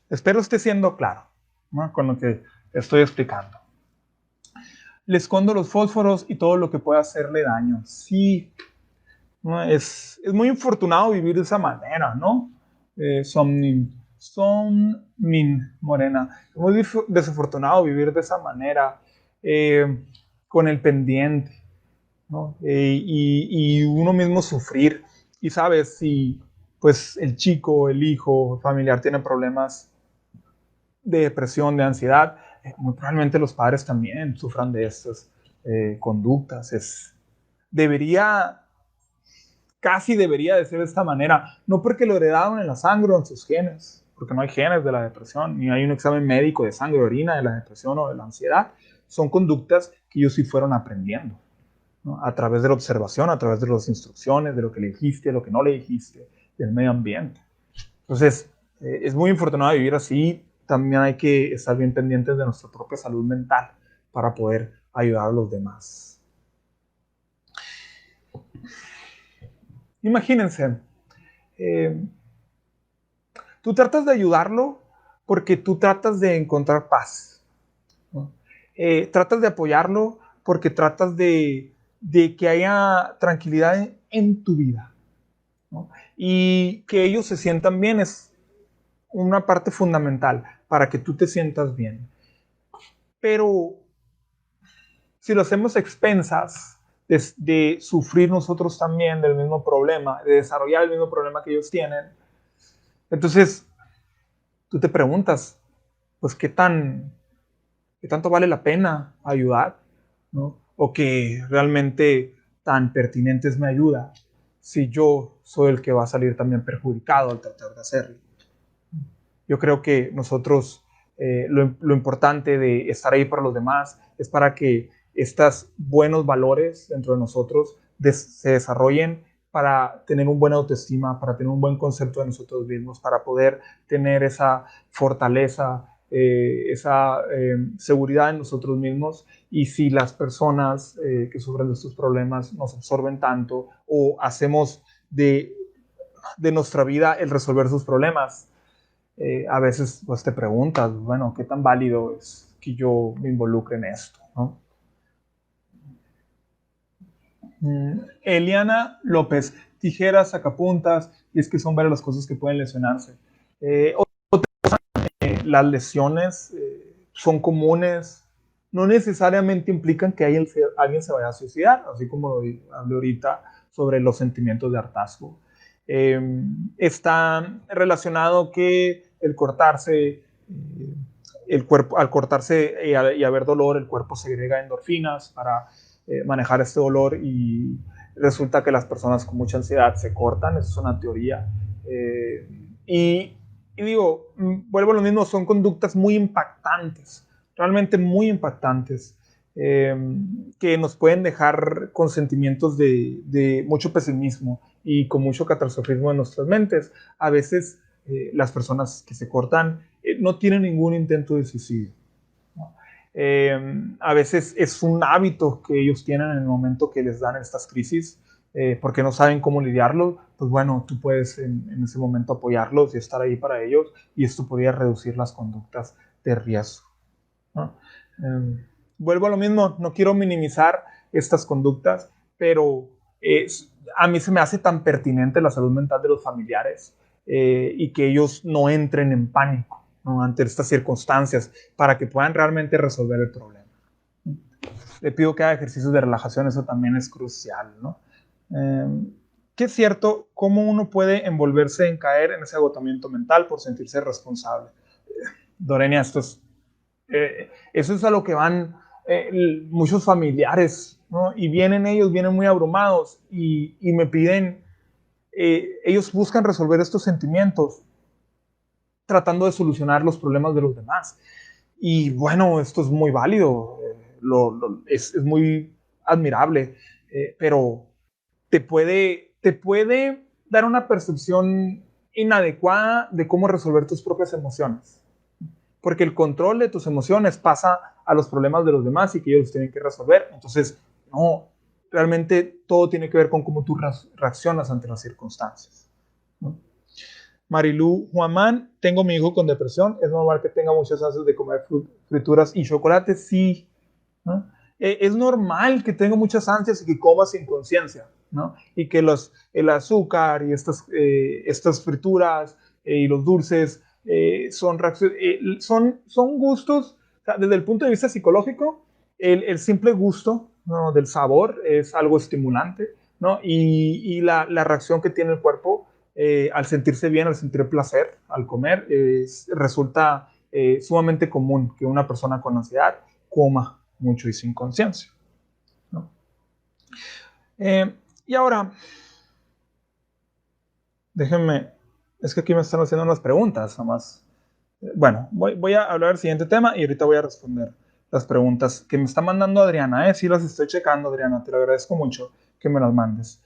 Speaker 1: Espero esté siendo claro, ¿no?, con lo que estoy explicando. Le escondo los fósforos y todo lo que pueda hacerle daño. Sí, ¿no? Es muy infortunado vivir de esa manera, ¿no? Somnin Morena. Es muy desafortunado vivir de esa manera, con el pendiente, ¿no? Y uno mismo sufrir. Y sabes, si pues el chico, el hijo, el familiar tiene problemas de depresión, de ansiedad, muy probablemente los padres también sufran de estas conductas. Casi debería de ser de esta manera, no porque lo heredaron en la sangre o en sus genes, porque no hay genes de la depresión, ni hay un examen médico de sangre o orina de la depresión o de la ansiedad. Son conductas que ellos sí fueron aprendiendo, ¿no?, a través de la observación, a través de las instrucciones, de lo que le dijiste, de lo que no le dijiste, del medio ambiente. Entonces, es muy infortunado vivir así. También hay que estar bien pendientes de nuestra propia salud mental para poder ayudar a los demás. Imagínense, tú tratas de ayudarlo porque tú tratas de encontrar paz, ¿no? Tratas de apoyarlo porque tratas de que haya tranquilidad en tu vida, ¿no? Y que ellos se sientan bien es una parte fundamental para que tú te sientas bien. Pero si lo hacemos a expensas de sufrir nosotros también del mismo problema, de desarrollar el mismo problema que ellos tienen, entonces tú te preguntas, pues qué tanto vale la pena ayudar, ¿no? O que realmente tan pertinente es mi ayuda si yo soy el que va a salir también perjudicado al tratar de hacerlo. Yo creo que nosotros, lo importante de estar ahí para los demás es para que estos buenos valores dentro de nosotros se desarrollen, para tener un buen autoestima, para tener un buen concepto de nosotros mismos, para poder tener esa fortaleza, esa seguridad en nosotros mismos. Y si las personas que sufren de estos problemas nos absorben tanto, o hacemos de nuestra vida el resolver sus problemas, a veces pues te preguntas, bueno, ¿qué tan válido es que yo me involucre en esto, ¿no? Eliana López, tijeras, sacapuntas, y es que son varias las cosas que pueden lesionarse. Las lesiones son comunes, no necesariamente implican que alguien se vaya a suicidar, así como lo hablé ahorita sobre los sentimientos de hartazgo. Está relacionado que el cortarse, el cuerpo, al cortarse y haber dolor, el cuerpo segrega endorfinas para manejar este dolor, y resulta que las personas con mucha ansiedad se cortan. Eso es una teoría. Y digo, vuelvo a lo mismo, son conductas muy impactantes, realmente muy impactantes, que nos pueden dejar con sentimientos de mucho pesimismo y con mucho catastrofismo en nuestras mentes. A veces las personas que se cortan no tienen ningún intento de suicidio, ¿no? A veces es un hábito que ellos tienen en el momento que les dan estas crisis, porque no saben cómo lidiarlo. Pues bueno, tú puedes en ese momento apoyarlos y estar ahí para ellos, y esto podría reducir las conductas de riesgo, ¿no? Vuelvo a lo mismo, no quiero minimizar estas conductas, pero a mí se me hace tan pertinente la salud mental de los familiares, y que ellos no entren en pánico, ¿no?, ante estas circunstancias, para que puedan realmente resolver el problema. Le pido que haga ejercicios de relajación, eso también es crucial, ¿no? Que es cierto, cómo uno puede envolverse en caer en ese agotamiento mental por sentirse responsable. Dorenia, eso es a lo que van muchos familiares, ¿no? Y vienen muy abrumados y me piden, ellos buscan resolver estos sentimientos tratando de solucionar los problemas de los demás. Y bueno, esto es muy válido, es muy admirable, pero te puede dar una percepción inadecuada de cómo resolver tus propias emociones. Porque el control de tus emociones pasa a los problemas de los demás y que ellos tienen que resolver. Entonces, no, realmente todo tiene que ver con cómo tú reaccionas ante las circunstancias, ¿no? Marilu Juamán, tengo mi hijo con depresión, es normal que tenga muchas ansias de comer frituras y chocolate, sí, ¿no? Es normal que tenga muchas ansias y que coma sin conciencia, ¿no? Y que el azúcar y estas frituras y los dulces son gustos, o sea, desde el punto de vista psicológico, el simple gusto, ¿no?, del sabor es algo estimulante, ¿no? Y la reacción que tiene el cuerpo al sentirse bien, al sentir placer, al comer, resulta sumamente común que una persona con ansiedad coma mucho y sin conciencia, ¿no? Y ahora, déjenme, es que aquí me están haciendo unas preguntas, nomás. Bueno, voy a hablar del siguiente tema y ahorita voy a responder las preguntas que me está mandando Adriana, sí las estoy checando, Adriana, te lo agradezco mucho que me las mandes.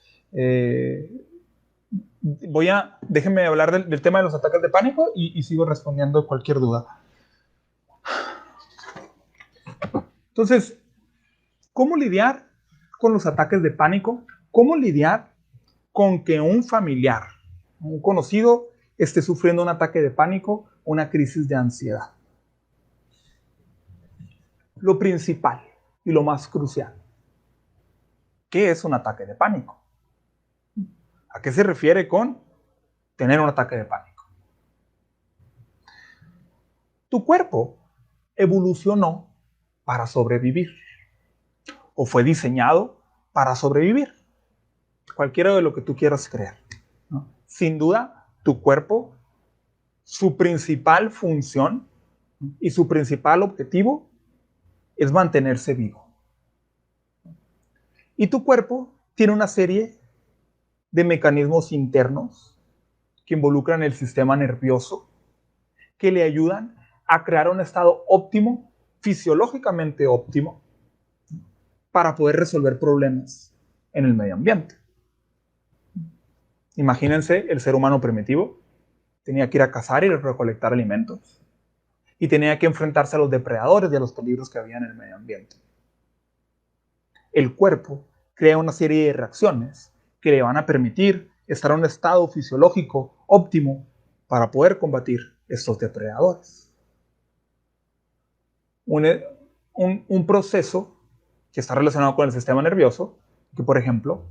Speaker 1: Déjenme hablar del tema de los ataques de pánico y sigo respondiendo cualquier duda. Entonces, ¿cómo lidiar con los ataques de pánico? ¿Cómo lidiar con que un familiar, un conocido, esté sufriendo un ataque de pánico, una crisis de ansiedad? Lo principal y lo más crucial, ¿qué es un ataque de pánico? ¿A qué se refiere con tener un ataque de pánico? Tu cuerpo evolucionó para sobrevivir o fue diseñado para sobrevivir. Cualquiera de lo que tú quieras creer, ¿no? Sin duda, tu cuerpo, su principal función y su principal objetivo es mantenerse vivo. Y tu cuerpo tiene una serie de mecanismos internos que involucran el sistema nervioso, que le ayudan a crear un estado óptimo, fisiológicamente óptimo, para poder resolver problemas en el medio ambiente. Imagínense, el ser humano primitivo tenía que ir a cazar y recolectar alimentos, y tenía que enfrentarse a los depredadores y a los peligros que había en el medio ambiente. El cuerpo crea una serie de reacciones que le van a permitir estar en un estado fisiológico óptimo para poder combatir estos depredadores. Un proceso que está relacionado con el sistema nervioso, que por ejemplo,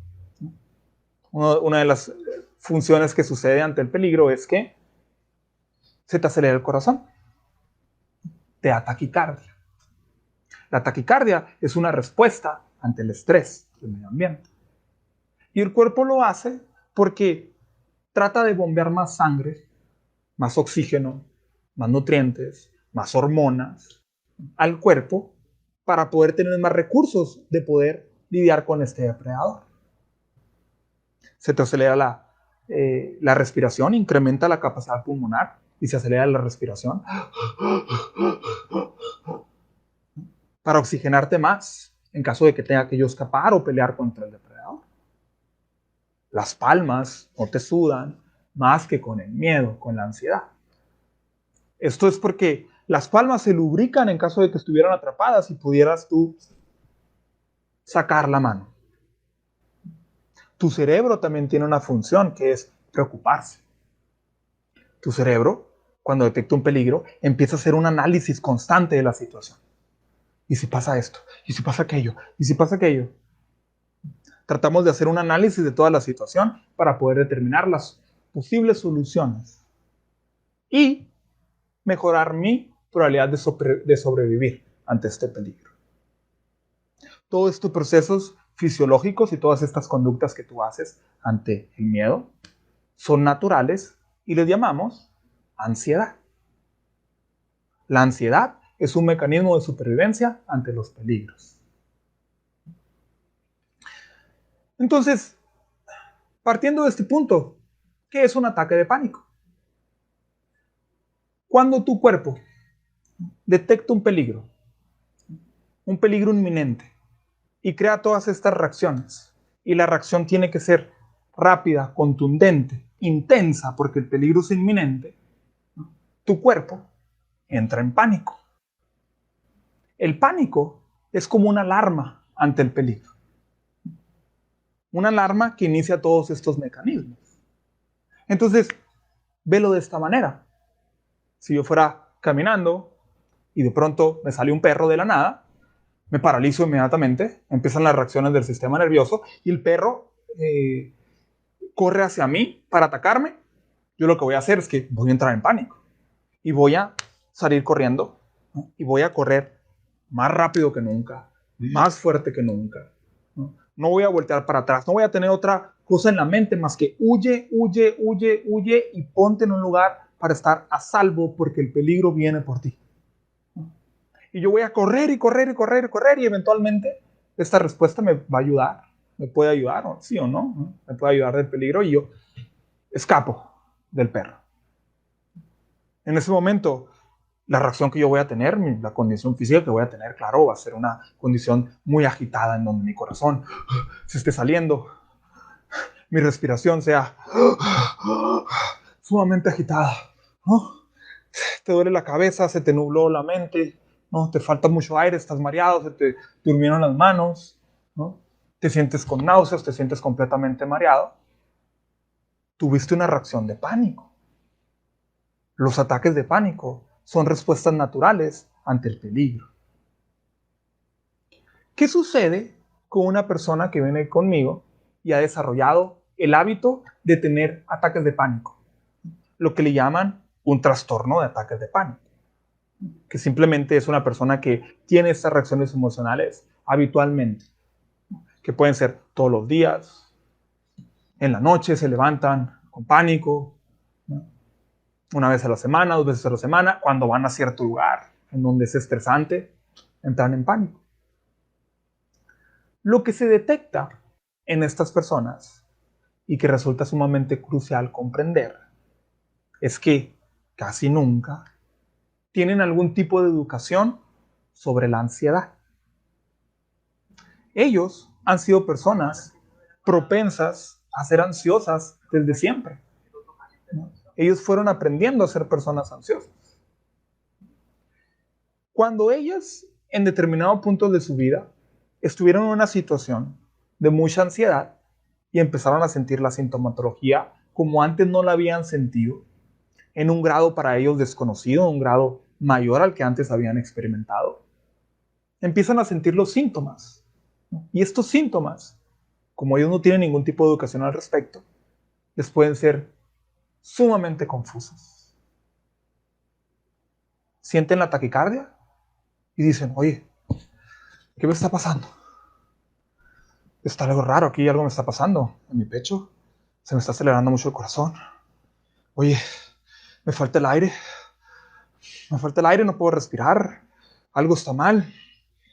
Speaker 1: una de las funciones que sucede ante el peligro es que se te acelera el corazón, te da taquicardia. La taquicardia es una respuesta ante el estrés del medio ambiente. Y el cuerpo lo hace porque trata de bombear más sangre, más oxígeno, más nutrientes, más hormonas al cuerpo para poder tener más recursos de poder lidiar con este depredador. Se te acelera la respiración, incrementa la capacidad pulmonar y se acelera la respiración para oxigenarte más en caso de que tenga que yo escapar o pelear contra el depredador. Las palmas no te sudan más que con el miedo, con la ansiedad. Esto es porque las palmas se lubrican en caso de que estuvieran atrapadas y pudieras tú sacar la mano. Tu cerebro también tiene una función que es preocuparse. Tu cerebro, cuando detecta un peligro, empieza a hacer un análisis constante de la situación. ¿Y si pasa esto? ¿Y si pasa aquello? ¿Y si pasa aquello? Tratamos de hacer un análisis de toda la situación para poder determinar posibles soluciones y mejorar mi probabilidad de sobrevivir ante este peligro. Todos estos procesos fisiológicos y todas estas conductas que tú haces ante el miedo son naturales y les llamamos ansiedad. La ansiedad es un mecanismo de supervivencia ante los peligros. Entonces, partiendo de este punto, ¿qué es un ataque de pánico? Cuando tu cuerpo detecta un peligro inminente, y crea todas estas reacciones, y la reacción tiene que ser rápida, contundente, intensa, porque el peligro es inminente, tu cuerpo entra en pánico. El pánico es como una alarma ante el peligro. Una alarma que inicia todos estos mecanismos. Entonces, velo de esta manera. Si yo fuera caminando y de pronto me sale un perro de la nada, me paralizo inmediatamente, empiezan las reacciones del sistema nervioso y el perro corre hacia mí para atacarme. Yo lo que voy a hacer es que voy a entrar en pánico y voy a salir corriendo, ¿no? Y voy a correr más rápido que nunca, más fuerte que nunca. No voy a voltear para atrás, no voy a tener otra cosa en la mente más que huye, huye, huye, huye y ponte en un lugar para estar a salvo porque el peligro viene por ti. Y yo voy a correr y correr y correr y correr y eventualmente esta respuesta me va a ayudar, me puede ayudar, sí o no, me puede ayudar del peligro y yo escapo del perro. En ese momento, la reacción que yo voy a tener, la condición física que voy a tener, claro, va a ser una condición muy agitada en donde mi corazón se esté saliendo, mi respiración sea sumamente agitada, ¿no? Te duele la cabeza, se te nubló la mente, ¿no? Te falta mucho aire, estás mareado, se te durmieron las manos, ¿no? Te sientes con náuseas, te sientes completamente mareado. Tuviste una reacción de pánico. Los ataques de pánico son respuestas naturales ante el peligro. ¿Qué sucede con una persona que viene conmigo y ha desarrollado el hábito de tener ataques de pánico? Lo que le llaman un trastorno de ataques de pánico, que simplemente es una persona que tiene estas reacciones emocionales habitualmente, que pueden ser todos los días, en la noche se levantan con pánico, ¿no? Una vez a la semana, 2 veces a la semana, cuando van a cierto lugar en donde es estresante, entran en pánico. Lo que se detecta en estas personas y que resulta sumamente crucial comprender es que casi nunca tienen algún tipo de educación sobre la ansiedad. Ellos han sido personas propensas a ser ansiosas desde siempre. Ellos fueron aprendiendo a ser personas ansiosas. Cuando ellas, en determinado punto de su vida, estuvieron en una situación de mucha ansiedad y empezaron a sentir la sintomatología como antes no la habían sentido, en un grado para ellos desconocido, un grado mayor al que antes habían experimentado, empiezan a sentir los síntomas. Y estos síntomas, como ellos no tienen ningún tipo de educación al respecto, les pueden ser sumamente confusos. Sienten la taquicardia y dicen, oye, ¿qué me está pasando? Está algo raro aquí, algo me está pasando en mi pecho. Se me está acelerando mucho el corazón. Oye, me falta el aire. Me falta el aire, no puedo respirar. Algo está mal.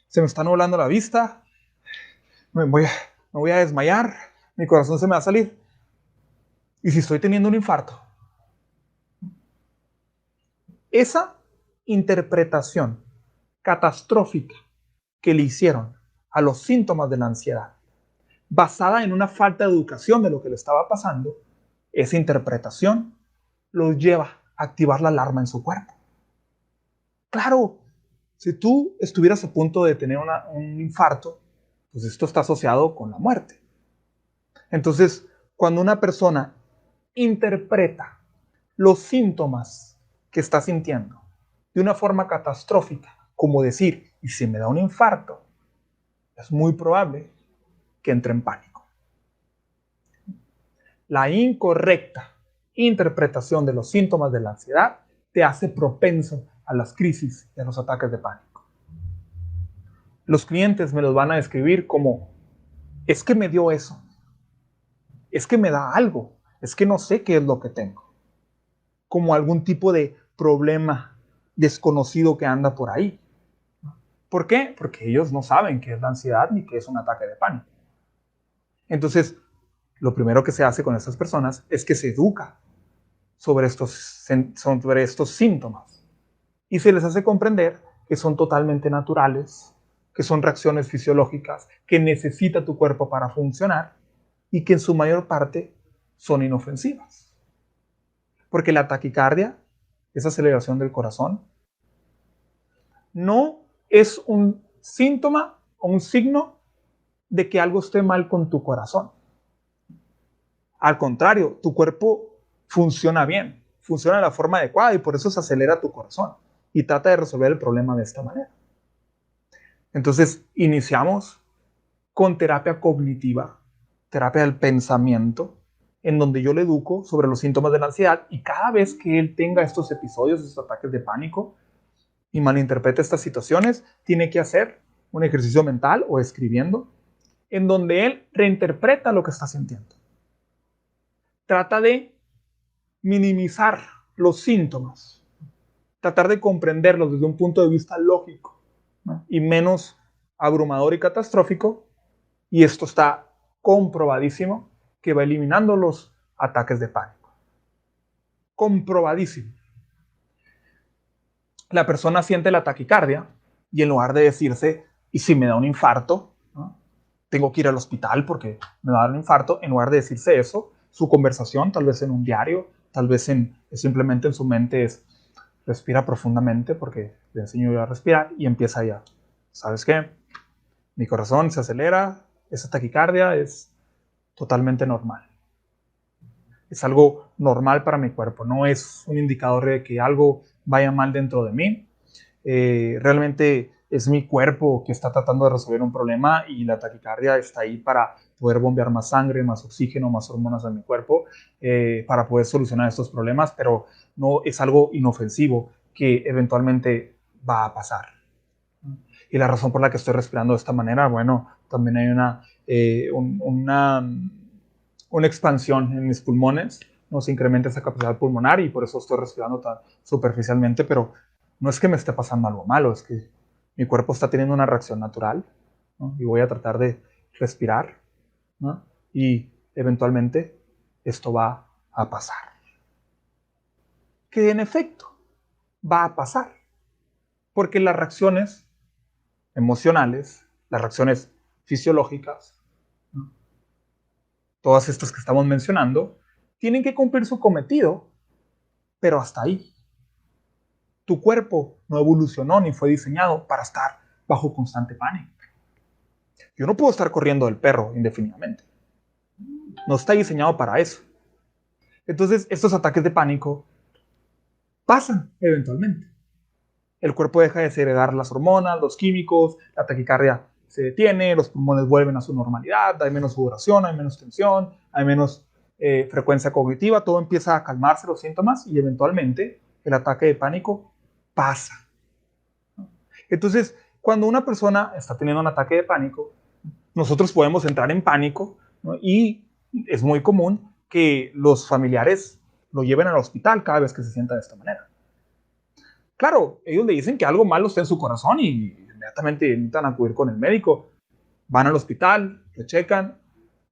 Speaker 1: Se me está nublando la vista. Me voy a desmayar. Mi corazón se me va a salir. ¿Y si estoy teniendo un infarto? Esa interpretación catastrófica que le hicieron a los síntomas de la ansiedad, basada en una falta de educación de lo que le estaba pasando, esa interpretación los lleva a activar la alarma en su cuerpo. Claro, si tú estuvieras a punto de tener un infarto, pues esto está asociado con la muerte. Entonces, cuando una persona interpreta los síntomas que está sintiendo de una forma catastrófica, como decir, ¿y si me da un infarto? Es muy probable que entre en pánico. La incorrecta interpretación de los síntomas de la ansiedad te hace propenso a las crisis y a los ataques de pánico. Los clientes me los van a describir como, es que me dio eso, es que me da algo, es que no sé qué es lo que tengo, como algún tipo de problema desconocido que anda por ahí. ¿Por qué? Porque ellos no saben qué es la ansiedad ni qué es un ataque de pánico. Entonces, lo primero que se hace con estas personas es que se educa sobre estos síntomas y se les hace comprender que son totalmente naturales, que son reacciones fisiológicas que necesita tu cuerpo para funcionar y que en su mayor parte son inofensivas. Porque la taquicardia, esa aceleración del corazón, no es un síntoma o un signo de que algo esté mal con tu corazón. Al contrario, tu cuerpo funciona bien, funciona de la forma adecuada y por eso se acelera tu corazón y trata de resolver el problema de esta manera. Entonces, iniciamos con terapia cognitiva, terapia del pensamiento, en donde yo le educo sobre los síntomas de la ansiedad y cada vez que él tenga estos episodios, estos ataques de pánico y malinterprete estas situaciones, tiene que hacer un ejercicio mental o escribiendo en donde él reinterpreta lo que está sintiendo. Trata de minimizar los síntomas, tratar de comprenderlos desde un punto de vista lógico, ¿no? Y menos abrumador y catastrófico, y esto está comprobadísimo que va eliminando los ataques de pánico. Comprobadísimo. La persona siente la taquicardia y en lugar de decirse, ¿y si me da un infarto? ¿No? Tengo que ir al hospital porque me va a dar un infarto. En lugar de decirse eso, su conversación, tal vez en un diario, tal vez simplemente en su mente es, respira profundamente porque le enseño yo a respirar y empieza ya. ¿Sabes qué? Mi corazón se acelera, esa taquicardia es totalmente normal. Es algo normal para mi cuerpo, no es un indicador de que algo vaya mal dentro de mí. Realmente es mi cuerpo que está tratando de resolver un problema y la taquicardia está ahí para poder bombear más sangre, más oxígeno, más hormonas a mi cuerpo, para poder solucionar estos problemas, pero no es algo inofensivo que eventualmente va a pasar. Y la razón por la que estoy respirando de esta manera, bueno, también hay una expansión en mis pulmones, ¿no? Se incrementa esa capacidad pulmonar y por eso estoy respirando tan superficialmente, pero no es que me esté pasando algo malo, es que mi cuerpo está teniendo una reacción natural, ¿no? Y voy a tratar de respirar, ¿no? Y eventualmente esto va a pasar. Que en efecto va a pasar, porque las reacciones emocionales, las reacciones fisiológicas, ¿no? Todas estas que estamos mencionando, tienen que cumplir su cometido, pero hasta ahí. Tu cuerpo no evolucionó ni fue diseñado para estar bajo constante pánico. Yo no puedo estar corriendo del perro indefinidamente. No está diseñado para eso. Entonces, estos ataques de pánico pasan eventualmente. El cuerpo deja de segregar las hormonas, los químicos, la taquicardia se detiene, los pulmones vuelven a su normalidad, hay menos sudoración, hay menos tensión, hay menos frecuencia cognitiva, todo empieza a calmarse los síntomas y eventualmente el ataque de pánico pasa. Entonces, cuando una persona está teniendo un ataque de pánico, nosotros podemos entrar en pánico, ¿no? Y es muy común que los familiares lo lleven al hospital cada vez que se sienta de esta manera. Claro, ellos le dicen que algo malo está en su corazón y inmediatamente necesitan acudir con el médico. Van al hospital, lo checan,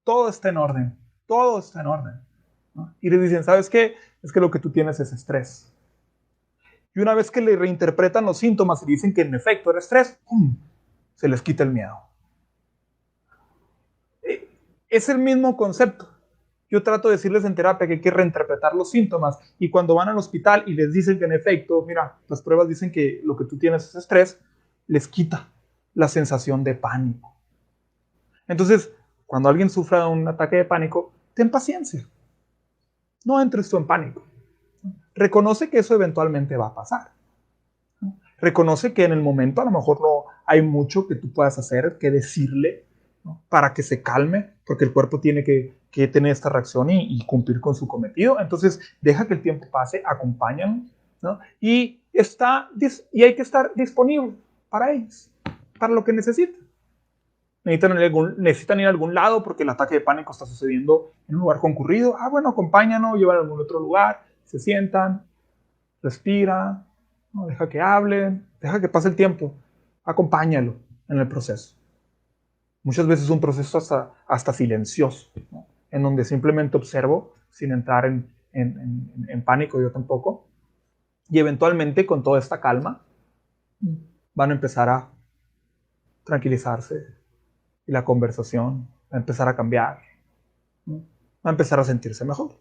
Speaker 1: todo está en orden, todo está en orden, ¿no? Y les dicen, ¿sabes qué? Es que lo que tú tienes es estrés. Y una vez que le reinterpretan los síntomas y dicen que en efecto era estrés, ¡pum!, se les quita el miedo. Es el mismo concepto. Yo trato de decirles en terapia que hay que reinterpretar los síntomas y cuando van al hospital y les dicen que en efecto, mira, las pruebas dicen que lo que tú tienes es estrés, les quita la sensación de pánico. Entonces, cuando alguien sufra un ataque de pánico, ten paciencia. No entres tú en pánico. Reconoce que eso eventualmente va a pasar. Reconoce que en el momento a lo mejor no hay mucho que tú puedas hacer, que decirle, ¿no?, para que se calme, porque el cuerpo tiene que tener esta reacción y cumplir con su cometido. Entonces, deja que el tiempo pase, acompáñanos, ¿no? Y hay que estar disponible para ellos, para lo que necesiten. Necesitan ir a algún lado porque el ataque de pánico está sucediendo en un lugar concurrido. Bueno, acompáñanos, llevan a algún otro lugar, se sientan, respira, ¿no? Deja que hablen, deja que pase el tiempo, acompáñalo en el proceso. Muchas veces es un proceso hasta silencioso, ¿no? En donde simplemente observo sin entrar en pánico, yo tampoco, y eventualmente con toda esta calma van a empezar a tranquilizarse y la conversación va a empezar a cambiar, ¿no? Va a empezar a sentirse mejor.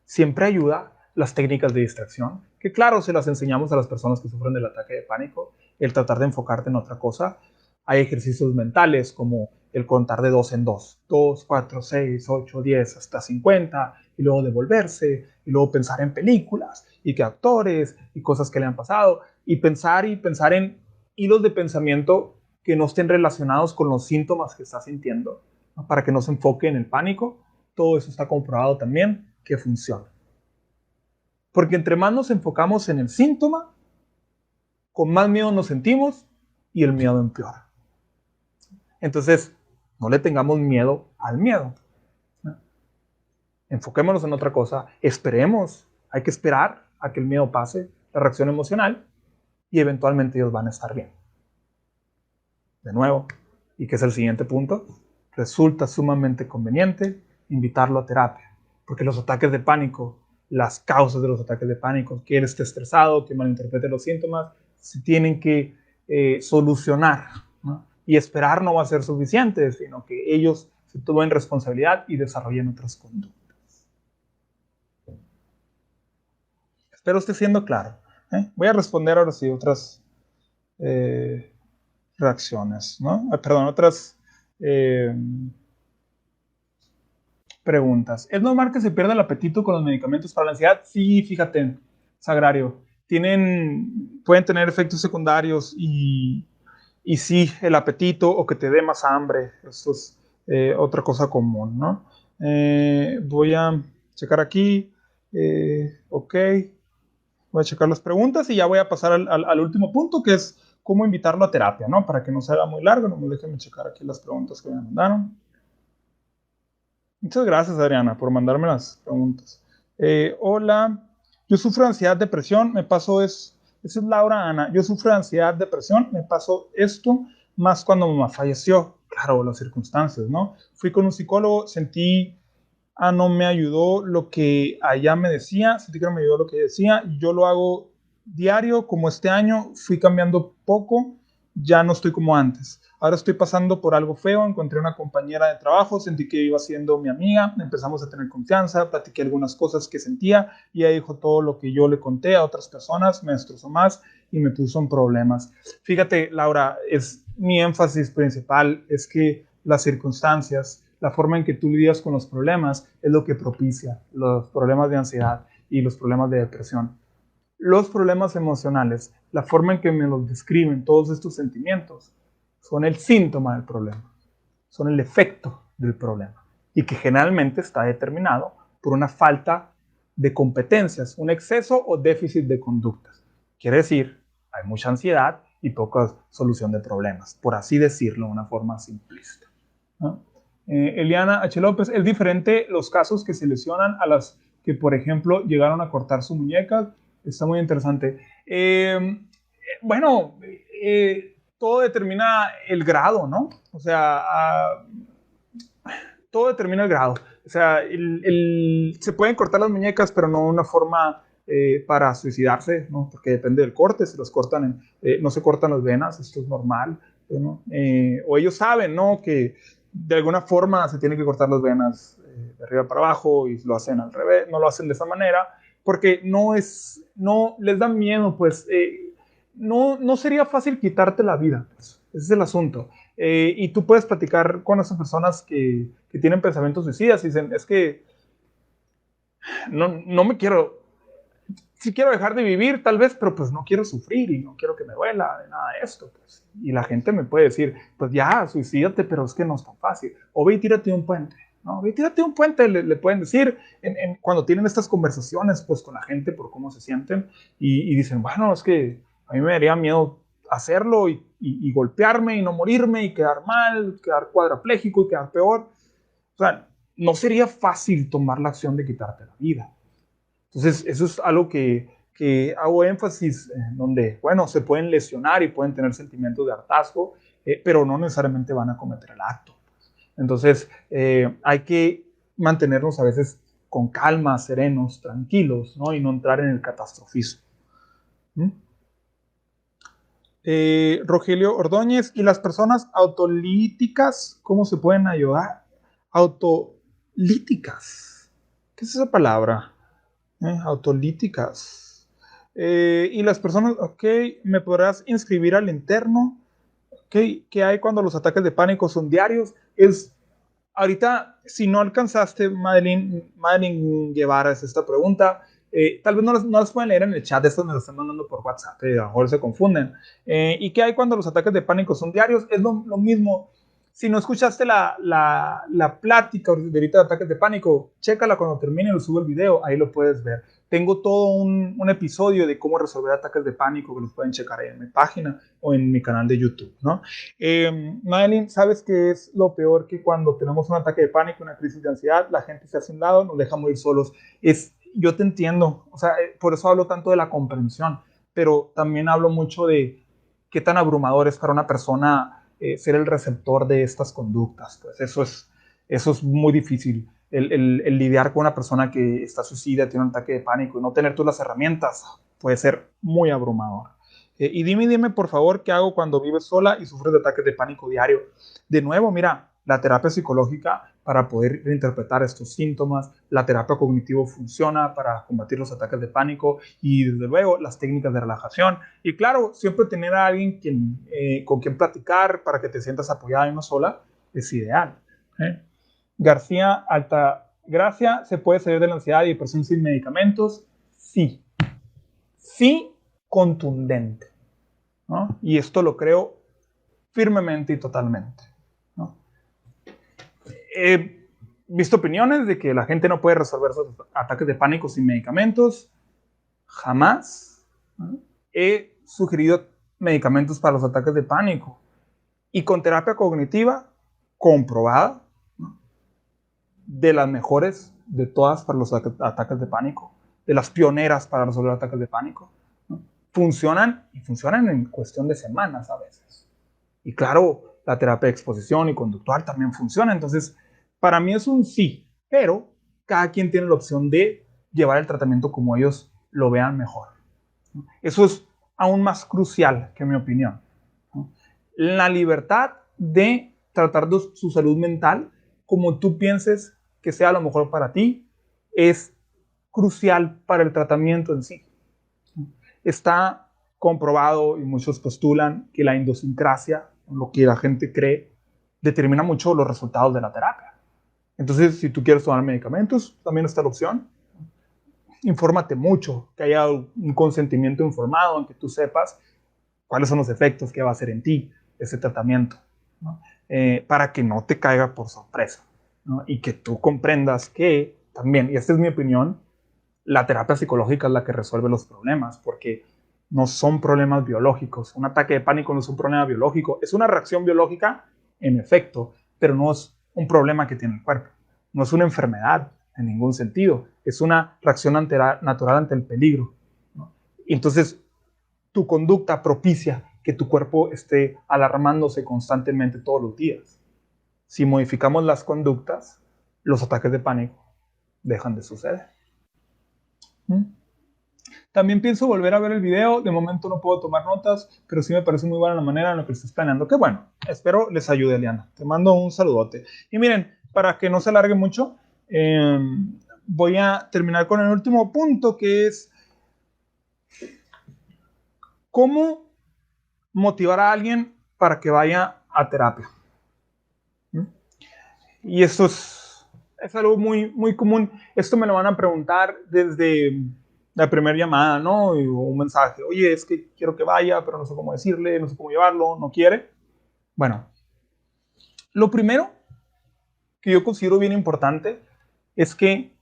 Speaker 1: Siempre ayuda las técnicas de distracción, que claro, se las enseñamos a las personas que sufren del ataque de pánico, el tratar de enfocarte en otra cosa. Hay ejercicios mentales como el contar de 2 en 2, 2, 4, 6, 8, 10, hasta 50, y luego devolverse, y luego pensar en películas, y qué actores, y cosas que le han pasado, y pensar en hilos de pensamiento que no estén relacionados con los síntomas que está sintiendo, ¿no? Para que no se enfoque en el pánico. Todo eso está comprobado también que funciona. Porque entre más nos enfocamos en el síntoma, con más miedo nos sentimos y el miedo empeora. Entonces, no le tengamos miedo al miedo, ¿no? Enfoquémonos en otra cosa, esperemos, hay que esperar a que el miedo pase, la reacción emocional, y eventualmente ellos van a estar bien. De nuevo, ¿y qué es el siguiente punto? Resulta sumamente conveniente invitarlo a terapia, porque los ataques de pánico, las causas de los ataques de pánico, que él esté estresado, que malinterprete los síntomas, se tienen que solucionar, ¿no? Y esperar no va a ser suficiente, sino que ellos se tomen responsabilidad y desarrollen otras conductas. Espero esté siendo claro, ¿eh? Voy a responder ahora sí otras reacciones, ¿no? Perdón, otras preguntas. ¿Es normal que se pierda el apetito con los medicamentos para la ansiedad? Sí, fíjate, Sagrario. Pueden tener efectos secundarios y sí, el apetito o que te dé más hambre. Esto es otra cosa común, ¿no? Voy a checar aquí. Ok. Voy a checar las preguntas y ya voy a pasar al último punto, que es cómo invitarlo a terapia, ¿no? Para que no se haga muy largo. No me déjenme checar aquí las preguntas que me mandaron. Muchas gracias, Adriana, por mandarme las preguntas. Hola, yo sufro de ansiedad, depresión, esa es Laura Ana, yo sufro de ansiedad, depresión, me pasó esto más cuando mamá falleció. Claro, las circunstancias, ¿no? Fui con un psicólogo, no me ayudó lo que allá me decía, sentí que no me ayudó lo que decía, yo lo hago diario, como este año, fui cambiando poco, ya no estoy como antes. Ahora estoy pasando por algo feo, encontré una compañera de trabajo, sentí que iba siendo mi amiga, empezamos a tener confianza, platiqué algunas cosas que sentía y ella dijo todo lo que yo le conté a otras personas, me destrozó más y me puso en problemas. Fíjate, Laura, mi énfasis principal es que las circunstancias, la forma en que tú lidias con los problemas es lo que propicia los problemas de ansiedad y los problemas de depresión. Los problemas emocionales, la forma en que me los describen todos estos sentimientos, son el síntoma del problema, son el efecto del problema y que generalmente está determinado por una falta de competencias, un exceso o déficit de conductas. Quiere decir, hay mucha ansiedad y poca solución de problemas, por así decirlo de una forma simplista, ¿no? Eliana H. López, es diferente los casos que se lesionan a las que, por ejemplo, llegaron a cortar su muñeca. Está muy interesante. Bueno, todo determina el grado, ¿no? O sea, todo determina el grado. O sea, se pueden cortar las muñecas, pero no de una forma para suicidarse, ¿no? Porque depende del corte. Si los cortan, no se cortan las venas, esto es normal, ¿no? O ellos saben, ¿no? Que de alguna forma se tienen que cortar las venas de arriba para abajo y lo hacen al revés, no lo hacen de esa manera, porque no les da miedo, pues, no sería fácil quitarte la vida, pues. Ese es el asunto. Y tú puedes platicar con esas personas que tienen pensamientos suicidas y dicen, es que no me quiero sí quiero dejar de vivir tal vez, pero pues no quiero sufrir y no quiero que me duela de nada de esto. Pues. Y la gente me puede decir, pues ya, suicídate, pero es que no es tan fácil. O ve y tírate un puente. No, ve y tírate un puente, le pueden decir cuando tienen estas conversaciones pues con la gente por cómo se sienten y dicen, bueno, es que a mí me daría miedo hacerlo y golpearme y no morirme y quedar mal, quedar cuadrapléjico y quedar peor. O sea, no sería fácil tomar la acción de quitarte la vida. Entonces, eso es algo que hago énfasis en donde, bueno, se pueden lesionar y pueden tener sentimientos de hartazgo, pero no necesariamente van a cometer el acto. Entonces, hay que mantenernos a veces con calma, serenos, tranquilos, ¿no? Y no entrar en el catastrofismo. ¿Mm? Rogelio Ordóñez, ¿y las personas autolíticas cómo se pueden ayudar? Autolíticas. ¿Qué es esa palabra? Autolíticas. Y las personas, ok, ¿me podrás inscribir al interno? Ok, ¿qué hay cuando los ataques de pánico son diarios? Ahorita, si no alcanzaste, Madeline Guevara, es esta pregunta. Tal vez no las pueden leer en el chat, estas me las están mandando por WhatsApp, a lo mejor se confunden. ¿Y qué hay cuando los ataques de pánico son diarios? Es lo mismo. Si no escuchaste la plática de ahorita de ataques de pánico, chécala cuando termine y lo subo el video, ahí lo puedes ver. Tengo todo un episodio de cómo resolver ataques de pánico que los pueden checar ahí en mi página o en mi canal de YouTube, ¿no? Madeline, ¿sabes qué es lo peor? Que cuando tenemos un ataque de pánico, una crisis de ansiedad, la gente se hace a un lado, nos deja morir solos. Yo te entiendo, o sea, por eso hablo tanto de la comprensión, pero también hablo mucho de qué tan abrumador es para una persona ser el receptor de estas conductas. Pues eso es muy difícil. El lidiar con una persona que está suicida, tiene un ataque de pánico y no tener tú las herramientas puede ser muy abrumador. Y dime por favor qué hago cuando vives sola y sufres de ataques de pánico diario. De nuevo, mira, la terapia psicológica para poder reinterpretar estos síntomas, la terapia cognitivo funciona para combatir los ataques de pánico y desde luego las técnicas de relajación. Y claro, siempre tener a alguien con quien platicar para que te sientas apoyada y no sola es ideal. García Altagracia, ¿se puede salir de la ansiedad y depresión sin medicamentos? Sí. Sí, contundente, ¿no? Y esto lo creo firmemente y totalmente, ¿no? He visto opiniones de que la gente no puede resolver sus ataques de pánico sin medicamentos. Jamás, ¿no? He sugerido medicamentos para los ataques de pánico y con terapia cognitiva comprobada, ¿no? De las mejores de todas para los ataques de pánico, de las pioneras para resolver ataques de pánico, ¿no? Funcionan en cuestión de semanas a veces. Y claro, la terapia de exposición y conductual también funciona. Entonces, para mí es un sí, pero cada quien tiene la opción de llevar el tratamiento como ellos lo vean mejor. Eso es aún más crucial que mi opinión. La libertad de tratar de su salud mental como tú pienses que sea lo mejor para ti es crucial para el tratamiento en sí. Está comprobado y muchos postulan que la idiosincrasia, lo que la gente cree, determina mucho los resultados de la terapia. Entonces, si tú quieres tomar medicamentos, también está la opción. Infórmate mucho, que haya un consentimiento informado en que tú sepas cuáles son los efectos que va a hacer en ti ese tratamiento, ¿no? Para que no te caiga por sorpresa, ¿no? Y que tú comprendas que también, y esta es mi opinión, la terapia psicológica es la que resuelve los problemas, porque no son problemas biológicos. Un ataque de pánico no es un problema biológico, es una reacción biológica en efecto, pero no es un problema que tiene el cuerpo, no es una enfermedad en ningún sentido, es una reacción natural ante el peligro, ¿no? Y entonces tu conducta propicia que tu cuerpo esté alarmándose constantemente todos los días. Si modificamos las conductas, los ataques de pánico dejan de suceder. También pienso volver a ver el video. De momento no puedo tomar notas, pero sí me parece muy buena la manera en la que estás planeando. Qué bueno. Espero les ayude, Eliana. Te mando un saludote. Y miren, para que no se alargue mucho, voy a terminar con el último punto, que es cómo motivar a alguien para que vaya a terapia. Y esto es algo muy, muy común. Esto me lo van a preguntar desde la primera llamada, ¿no? Y un mensaje, oye, es que quiero que vaya, pero no sé cómo decirle, no sé cómo llevarlo, no quiere. Bueno, lo primero que yo considero bien importante es que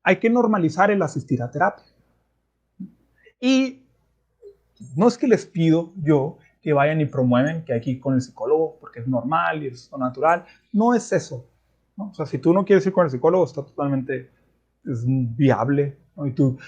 Speaker 1: hay que normalizar el asistir a terapia. Y no es que les pido yo que vayan y promueven que hay que ir con el psicólogo porque es normal y es natural. No es eso, ¿no? O sea, si tú no quieres ir con el psicólogo, está totalmente viable, ¿no?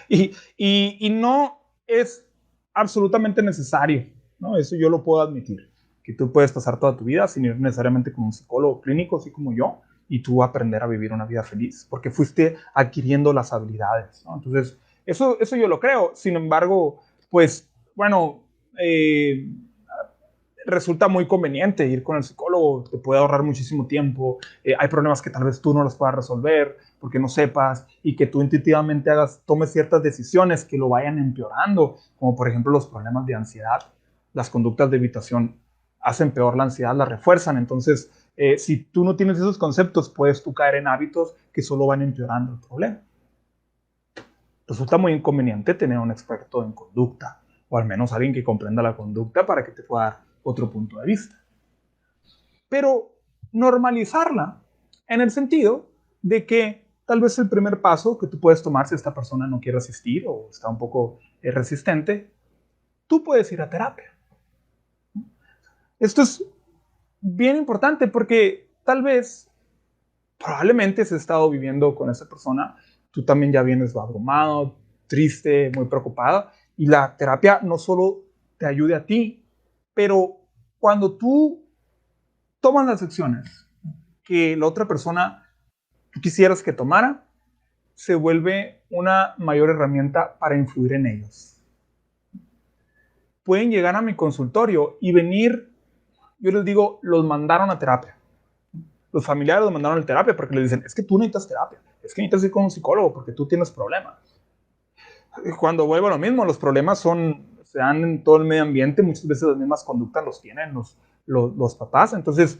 Speaker 1: Y no es absolutamente necesario, ¿no? Eso yo lo puedo admitir, que tú puedes pasar toda tu vida sin ir necesariamente con un psicólogo clínico, así como yo, y tú aprender a vivir una vida feliz, porque fuiste adquiriendo las habilidades, ¿no? Entonces, eso yo lo creo. Sin embargo, pues, bueno, eh, resulta muy conveniente ir con el psicólogo, te puede ahorrar muchísimo tiempo, hay problemas que tal vez tú no los puedas resolver porque no sepas y que tú intuitivamente tomes ciertas decisiones que lo vayan empeorando, como por ejemplo los problemas de ansiedad. Las conductas de evitación hacen peor la ansiedad, la refuerzan. Entonces, si tú no tienes esos conceptos, puedes tú caer en hábitos que solo van empeorando el problema. Resulta muy inconveniente tener un experto en conducta, o al menos alguien que comprenda la conducta para que te pueda dar otro punto de vista. Pero normalizarla en el sentido de que tal vez el primer paso que tú puedes tomar si esta persona no quiere asistir o está un poco resistente, tú puedes ir a terapia. Esto es bien importante porque tal vez, probablemente si has estado viviendo con esa persona, tú también ya vienes abrumado, triste, muy preocupado, y la terapia no solo te ayude a ti, pero cuando tú tomas las acciones que la otra persona tú quisieras que tomara, se vuelve una mayor herramienta para influir en ellos. Pueden llegar a mi consultorio y venir, yo les digo, los mandaron a terapia. Los familiares los mandaron a terapia porque les dicen, es que tú necesitas terapia, es que necesitas ir con un psicólogo porque tú tienes problemas. Cuando vuelvo a lo mismo, los problemas se dan en todo el medio ambiente, muchas veces las mismas conductas los tienen los papás. Entonces,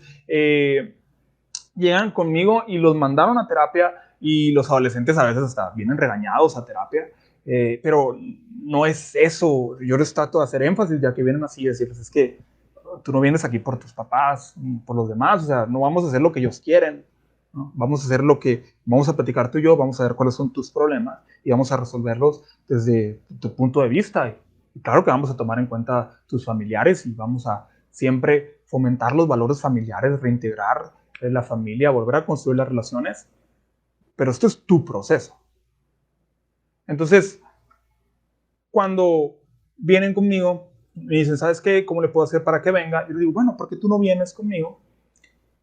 Speaker 1: llegan conmigo y los mandaron a terapia y los adolescentes a veces hasta vienen regañados a terapia, pero no es eso. Yo les trato de hacer énfasis ya que vienen así y decirles, es que tú no vienes aquí por tus papás, por los demás, o sea, no vamos a hacer lo que ellos quieren, ¿no? Vamos a hacer vamos a platicar tú y yo, vamos a ver cuáles son tus problemas y vamos a resolverlos desde tu punto de vista. Y claro que vamos a tomar en cuenta tus familiares y vamos a siempre fomentar los valores familiares, reintegrar la familia, volver a construir las relaciones, pero esto es tu proceso. Entonces, cuando vienen conmigo, me dicen, ¿sabes qué? ¿Cómo le puedo hacer para que venga? Yo les digo, bueno, ¿por qué tú no vienes conmigo?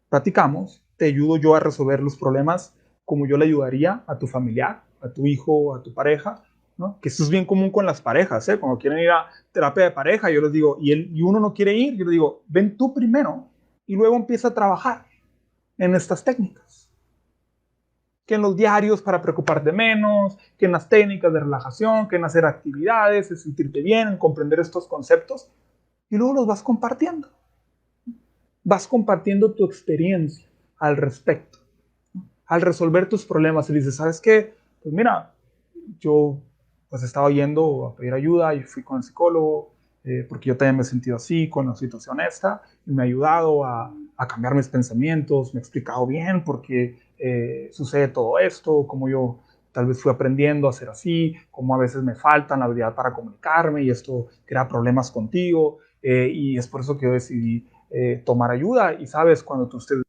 Speaker 1: Platicamos, te ayudo yo a resolver los problemas como yo le ayudaría a tu familiar, a tu hijo, a tu pareja, ¿no? Que esto es bien común con las parejas, ¿eh? Cuando quieren ir a terapia de pareja, yo les digo, y uno no quiere ir, yo les digo, ven tú primero y luego empieza a trabajar en estas técnicas. Que en los diarios para preocuparte menos, que en las técnicas de relajación, que en hacer actividades, en sentirte bien, en comprender estos conceptos, y luego los vas compartiendo. Vas compartiendo tu experiencia al respecto. Al resolver tus problemas, y dices, ¿sabes qué? Pues mira, yo pues estaba yendo a pedir ayuda y fui con el psicólogo, porque yo también me he sentido así con la situación esta, y me ha ayudado a cambiar mis pensamientos, me ha explicado bien por qué sucede todo esto, cómo yo tal vez fui aprendiendo a ser así, cómo a veces me falta la habilidad para comunicarme y esto crea problemas contigo, y es por eso que yo decidí tomar ayuda. Y sabes, cuando tú estés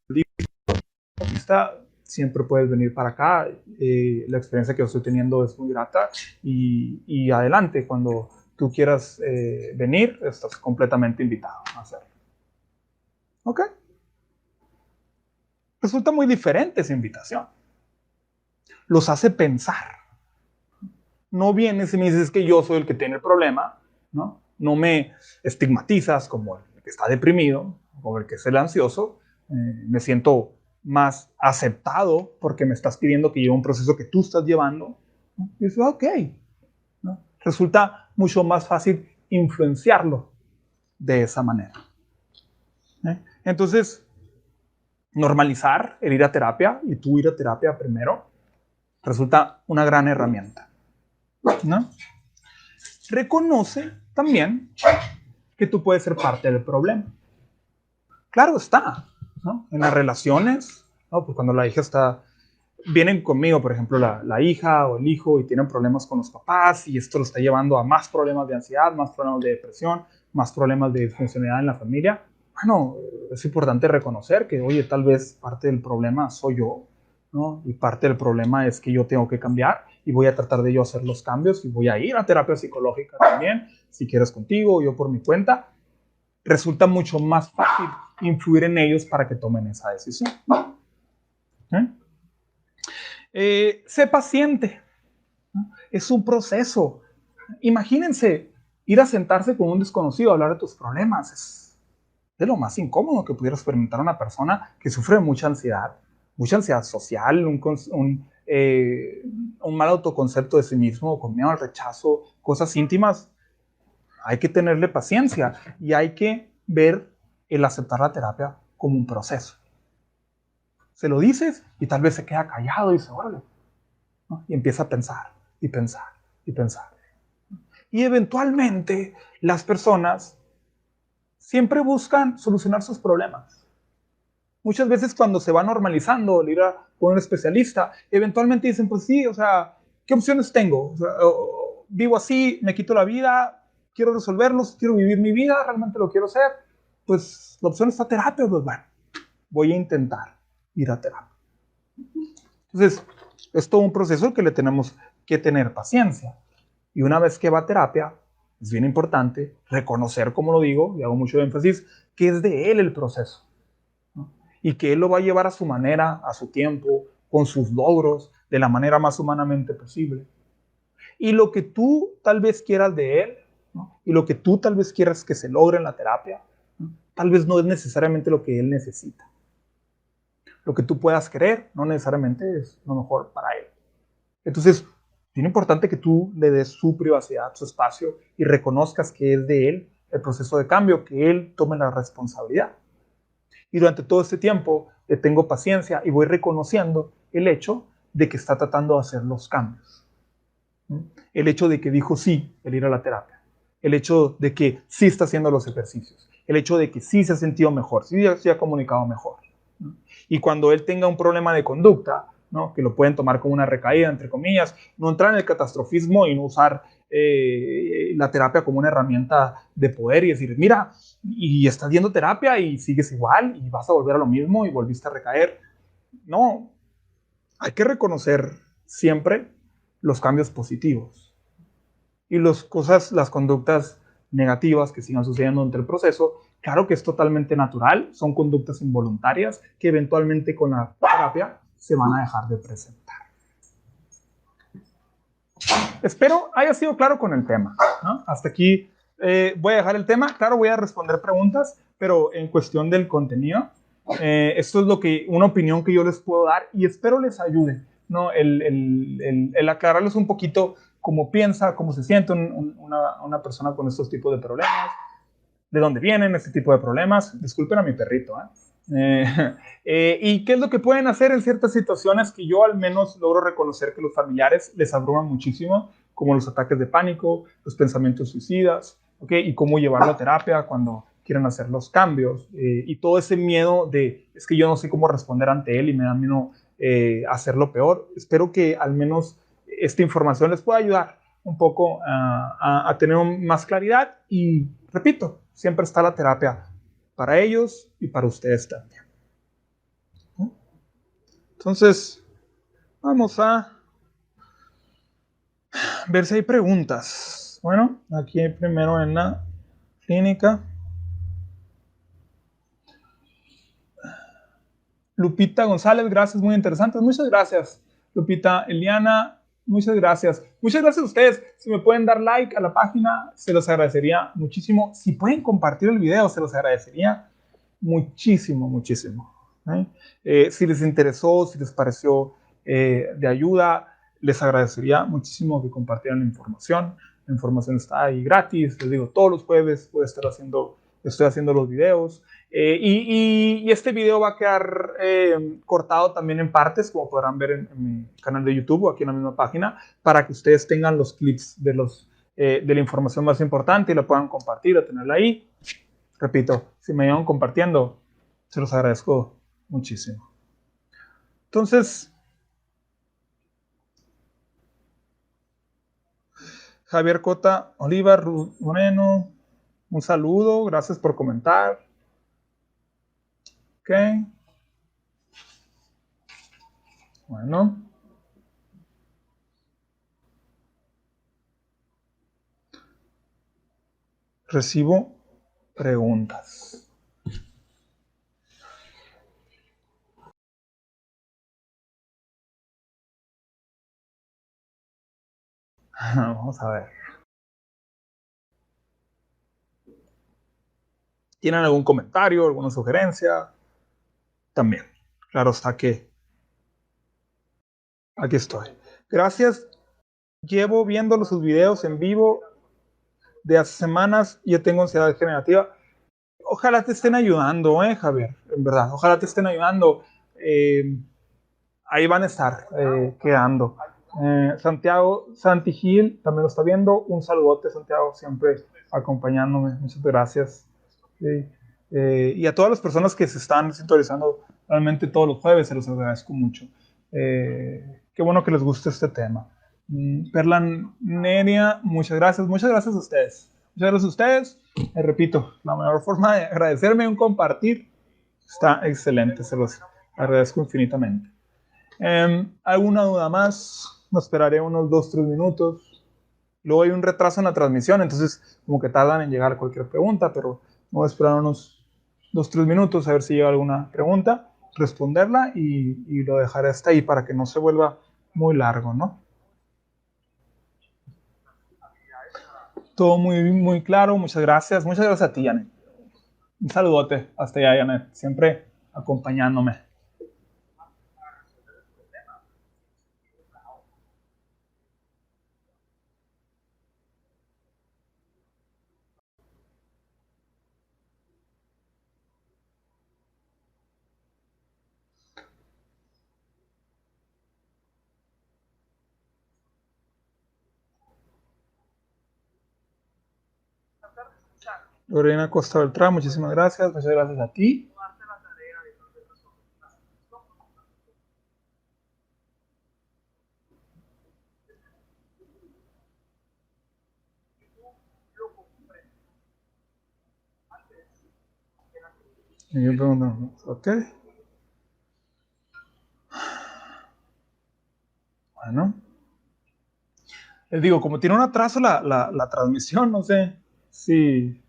Speaker 1: lista, siempre puedes venir para acá. La experiencia que yo estoy teniendo es muy grata y adelante, cuando tú quieras venir, estás completamente invitado a hacerlo. ¿Ok? Resulta muy diferente esa invitación. Los hace pensar. No vienes y me dices que yo soy el que tiene el problema, ¿no? No me estigmatizas como el que está deprimido, como el que es el ansioso. Me siento más aceptado porque me estás pidiendo que lleve un proceso que tú estás llevando. ¿No? Y dices, ok. ¿No? Resulta mucho más fácil influenciarlo de esa manera. Entonces, normalizar el ir a terapia y tú ir a terapia primero resulta una gran herramienta. ¿no? Reconoce también que tú puedes ser parte del problema. Claro está, ¿no? En las relaciones, ¿no? Pues cuando la hija vienen conmigo, por ejemplo, la hija o el hijo y tienen problemas con los papás y esto lo está llevando a más problemas de ansiedad, más problemas de depresión, más problemas de disfuncionalidad en la familia. Bueno, es importante reconocer que, oye, tal vez parte del problema soy yo, ¿no? Y parte del problema es que yo tengo que cambiar y voy a tratar de yo hacer los cambios y voy a ir a terapia psicológica también, si quieres contigo o yo por mi cuenta. Resulta mucho más fácil influir en ellos para que tomen esa decisión. Sé paciente. Es un proceso. Imagínense ir a sentarse con un desconocido a hablar de tus problemas. Es de lo más incómodo que pudiera experimentar una persona que sufre de mucha ansiedad social, un mal autoconcepto de sí mismo, con miedo al rechazo, cosas íntimas. Hay que tenerle paciencia y hay que ver el aceptar la terapia como un proceso. Se lo dices y tal vez se queda callado y dice, órale, ¿no? Y empieza a pensar y pensar y pensar. Y eventualmente las personas siempre buscan solucionar sus problemas. Muchas veces cuando se va normalizando el ir con un especialista, eventualmente dicen, pues sí, o sea, ¿qué opciones tengo? O sea, vivo así, me quito la vida, quiero resolverlos, quiero vivir mi vida, realmente lo quiero hacer. Pues la opción está terapia, pues bueno, voy a intentar ir a terapia. Entonces, es todo un proceso que le tenemos que tener paciencia. Y una vez que va a terapia, es bien importante reconocer, como lo digo, y hago mucho énfasis, que es de él el proceso, ¿no? Y que él lo va a llevar a su manera, a su tiempo, con sus logros, de la manera más humanamente posible. Y lo que tú tal vez quieras de él, ¿no? Y lo que tú tal vez quieras que se logre en la terapia, ¿no? Tal vez no es necesariamente lo que él necesita. Lo que tú puedas querer no necesariamente es lo mejor para él. Entonces, es bien importante que tú le des su privacidad, su espacio y reconozcas que es de él el proceso de cambio, que él tome la responsabilidad. Y durante todo este tiempo le tengo paciencia y voy reconociendo el hecho de que está tratando de hacer los cambios. El hecho de que dijo sí el ir a la terapia. El hecho de que sí está haciendo los ejercicios. El hecho de que sí se ha sentido mejor, sí se ha comunicado mejor. Y cuando él tenga un problema de conducta, ¿no? Que lo pueden tomar como una recaída, entre comillas, no entrar en el catastrofismo y no usar la terapia como una herramienta de poder y decir, mira, y estás viendo terapia y sigues igual y vas a volver a lo mismo y volviste a recaer. No, hay que reconocer siempre los cambios positivos y las conductas negativas que sigan sucediendo durante el proceso. Claro que es totalmente natural, son conductas involuntarias que eventualmente con la terapia se van a dejar de presentar. Espero haya sido claro con el tema, ¿no? Hasta aquí voy a dejar el tema. Claro, voy a responder preguntas, pero en cuestión del contenido, esto es una opinión que yo les puedo dar y espero les ayude, ¿no? El aclararles un poquito cómo piensa, cómo se siente una persona con estos tipos de problemas, de dónde vienen este tipo de problemas. Disculpen a mi perrito, y qué es lo que pueden hacer en ciertas situaciones que yo al menos logro reconocer que los familiares les abruman muchísimo, como los ataques de pánico, los pensamientos suicidas, ¿okay? Y cómo llevarlo a terapia cuando quieren hacer los cambios, y todo ese miedo de, es que yo no sé cómo responder ante él y me da miedo hacerlo peor. Espero que al menos esta información les pueda ayudar un poco a tener más claridad y, repito, siempre está la terapia para ellos y para ustedes también. Entonces, vamos a ver si hay preguntas. Bueno, aquí primero en la clínica. Lupita González, gracias, muy interesantes. Muchas gracias, Lupita. Eliana, muchas gracias. Muchas gracias a ustedes. Si me pueden dar like a la página, se los agradecería muchísimo. Si pueden compartir el video, se los agradecería muchísimo, muchísimo. Si les interesó, si les pareció de ayuda, les agradecería muchísimo que compartieran la información. La información está ahí gratis, les digo, todos los jueves voy a estar haciendo estoy haciendo los videos. Y este video va a quedar cortado también en partes, como podrán ver en mi canal de YouTube o aquí en la misma página, para que ustedes tengan los clips de la información más importante y la puedan compartir o tenerla ahí. Repito, si me llevan compartiendo, se los agradezco muchísimo. Entonces, Javier Cota Oliva, Ruth Moreno, un saludo, gracias por comentar. Ok. Bueno. Recibo preguntas. Vamos a ver. ¿Tienen algún comentario, alguna sugerencia? También. Claro está que aquí estoy. Gracias. Llevo viendo sus videos en vivo de hace semanas y yo tengo ansiedad degenerativa. Ojalá te estén ayudando, Javier, en verdad. Ojalá te estén ayudando. Ahí van a estar quedando. Santi Gil también lo está viendo. Un saludote, Santiago, siempre acompañándome. Muchas gracias. Sí. Y a todas las personas que se están sintonizando realmente todos los jueves, se los agradezco mucho. Qué bueno que les guste este tema. Perla Neria, muchas gracias. Muchas gracias a ustedes. Muchas gracias a ustedes. Repito, la mejor forma de agradecerme es un compartir. Está excelente, se los agradezco infinitamente. ¿Alguna duda más? Me esperaré unos 2-3 minutos. Luego hay un retraso en la transmisión, entonces como que tardan en llegar cualquier pregunta, pero voy a esperar unos 2-3 minutos a ver si llega alguna pregunta, responderla y lo dejaré hasta ahí para que no se vuelva muy largo, ¿no? Todo muy, muy claro, muchas gracias. Muchas gracias a ti, Janet. Un saludote hasta allá, Janet, siempre acompañándome. Lorena Costa Beltrán, muchísimas gracias. Muchas gracias a ti. Ok. Bueno. Les digo, como tiene un atraso la transmisión, no sé si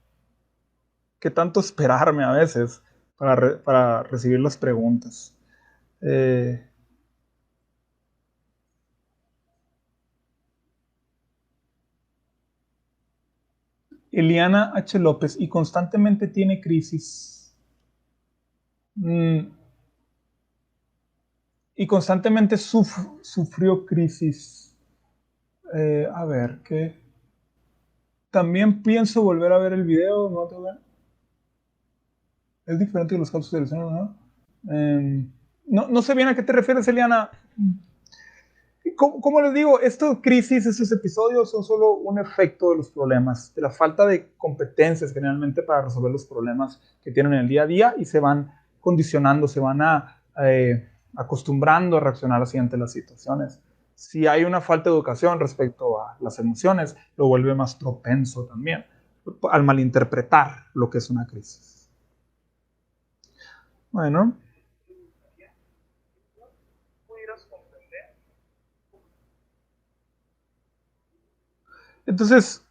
Speaker 1: qué tanto esperarme a veces para recibir las preguntas. Eliana H. López, y constantemente tiene crisis. Y constantemente sufrió crisis. A ver, ¿qué? También pienso volver a ver el video, ¿no? Es diferente de los casos de selección, ¿no? No sé bien a qué te refieres, Eliana. Como les digo, estas crisis, estos episodios son solo un efecto de los problemas, de la falta de competencias generalmente para resolver los problemas que tienen en el día a día y se van condicionando, se van acostumbrando a reaccionar así ante las situaciones. Si hay una falta de educación respecto a las emociones, lo vuelve más propenso también al malinterpretar lo que es una crisis. Bueno. Entonces,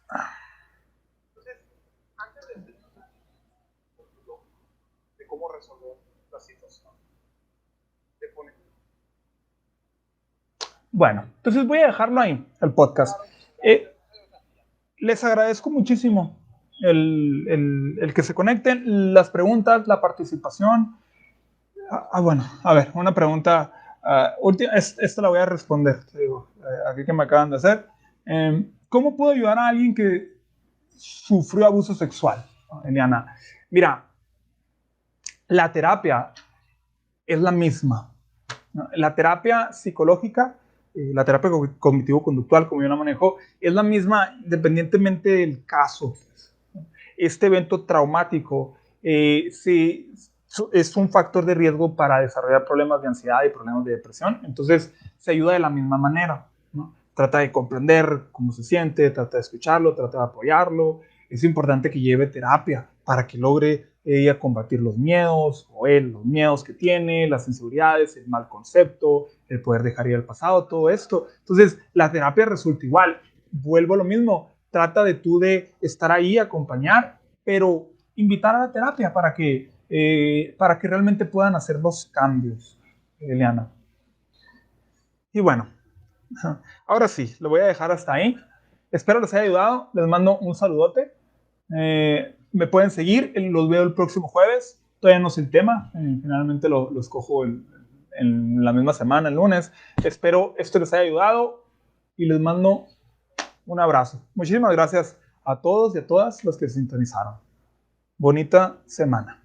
Speaker 1: de cómo resolver la situación. Bueno, entonces voy a dejarlo ahí, el podcast. Les agradezco muchísimo el que se conecten, las preguntas, la participación. Bueno, a ver, una pregunta última, esta la voy a responder, te digo, aquí que me acaban de hacer. ¿Cómo puedo ayudar a alguien que sufrió abuso sexual? Eliana. Mira, la terapia es la misma, ¿no? La terapia psicológica, la terapia cognitivo-conductual, como yo la manejo, es la misma independientemente del caso. Este evento traumático es un factor de riesgo para desarrollar problemas de ansiedad y problemas de depresión, entonces se ayuda de la misma manera, ¿no? Trata de comprender cómo se siente, trata de escucharlo, trata de apoyarlo. Es importante que lleve terapia para que logre ella combatir los miedos, o él, los miedos que tiene, las inseguridades, el mal concepto, el poder dejar ir al pasado, todo esto. Entonces, la terapia resulta igual. Vuelvo a lo mismo, trata de tú de estar ahí, acompañar, pero invitar a la terapia para que realmente puedan hacer los cambios, Eliana. Y bueno, ahora sí, lo voy a dejar hasta ahí. Espero les haya ayudado. Les mando un saludote. Me pueden seguir. Los veo el próximo jueves. Todavía no sé el tema. Finalmente lo escojo en la misma semana, el lunes. Espero esto les haya ayudado y les mando un abrazo. Muchísimas gracias a todos y a todas los que se sintonizaron. Bonita semana.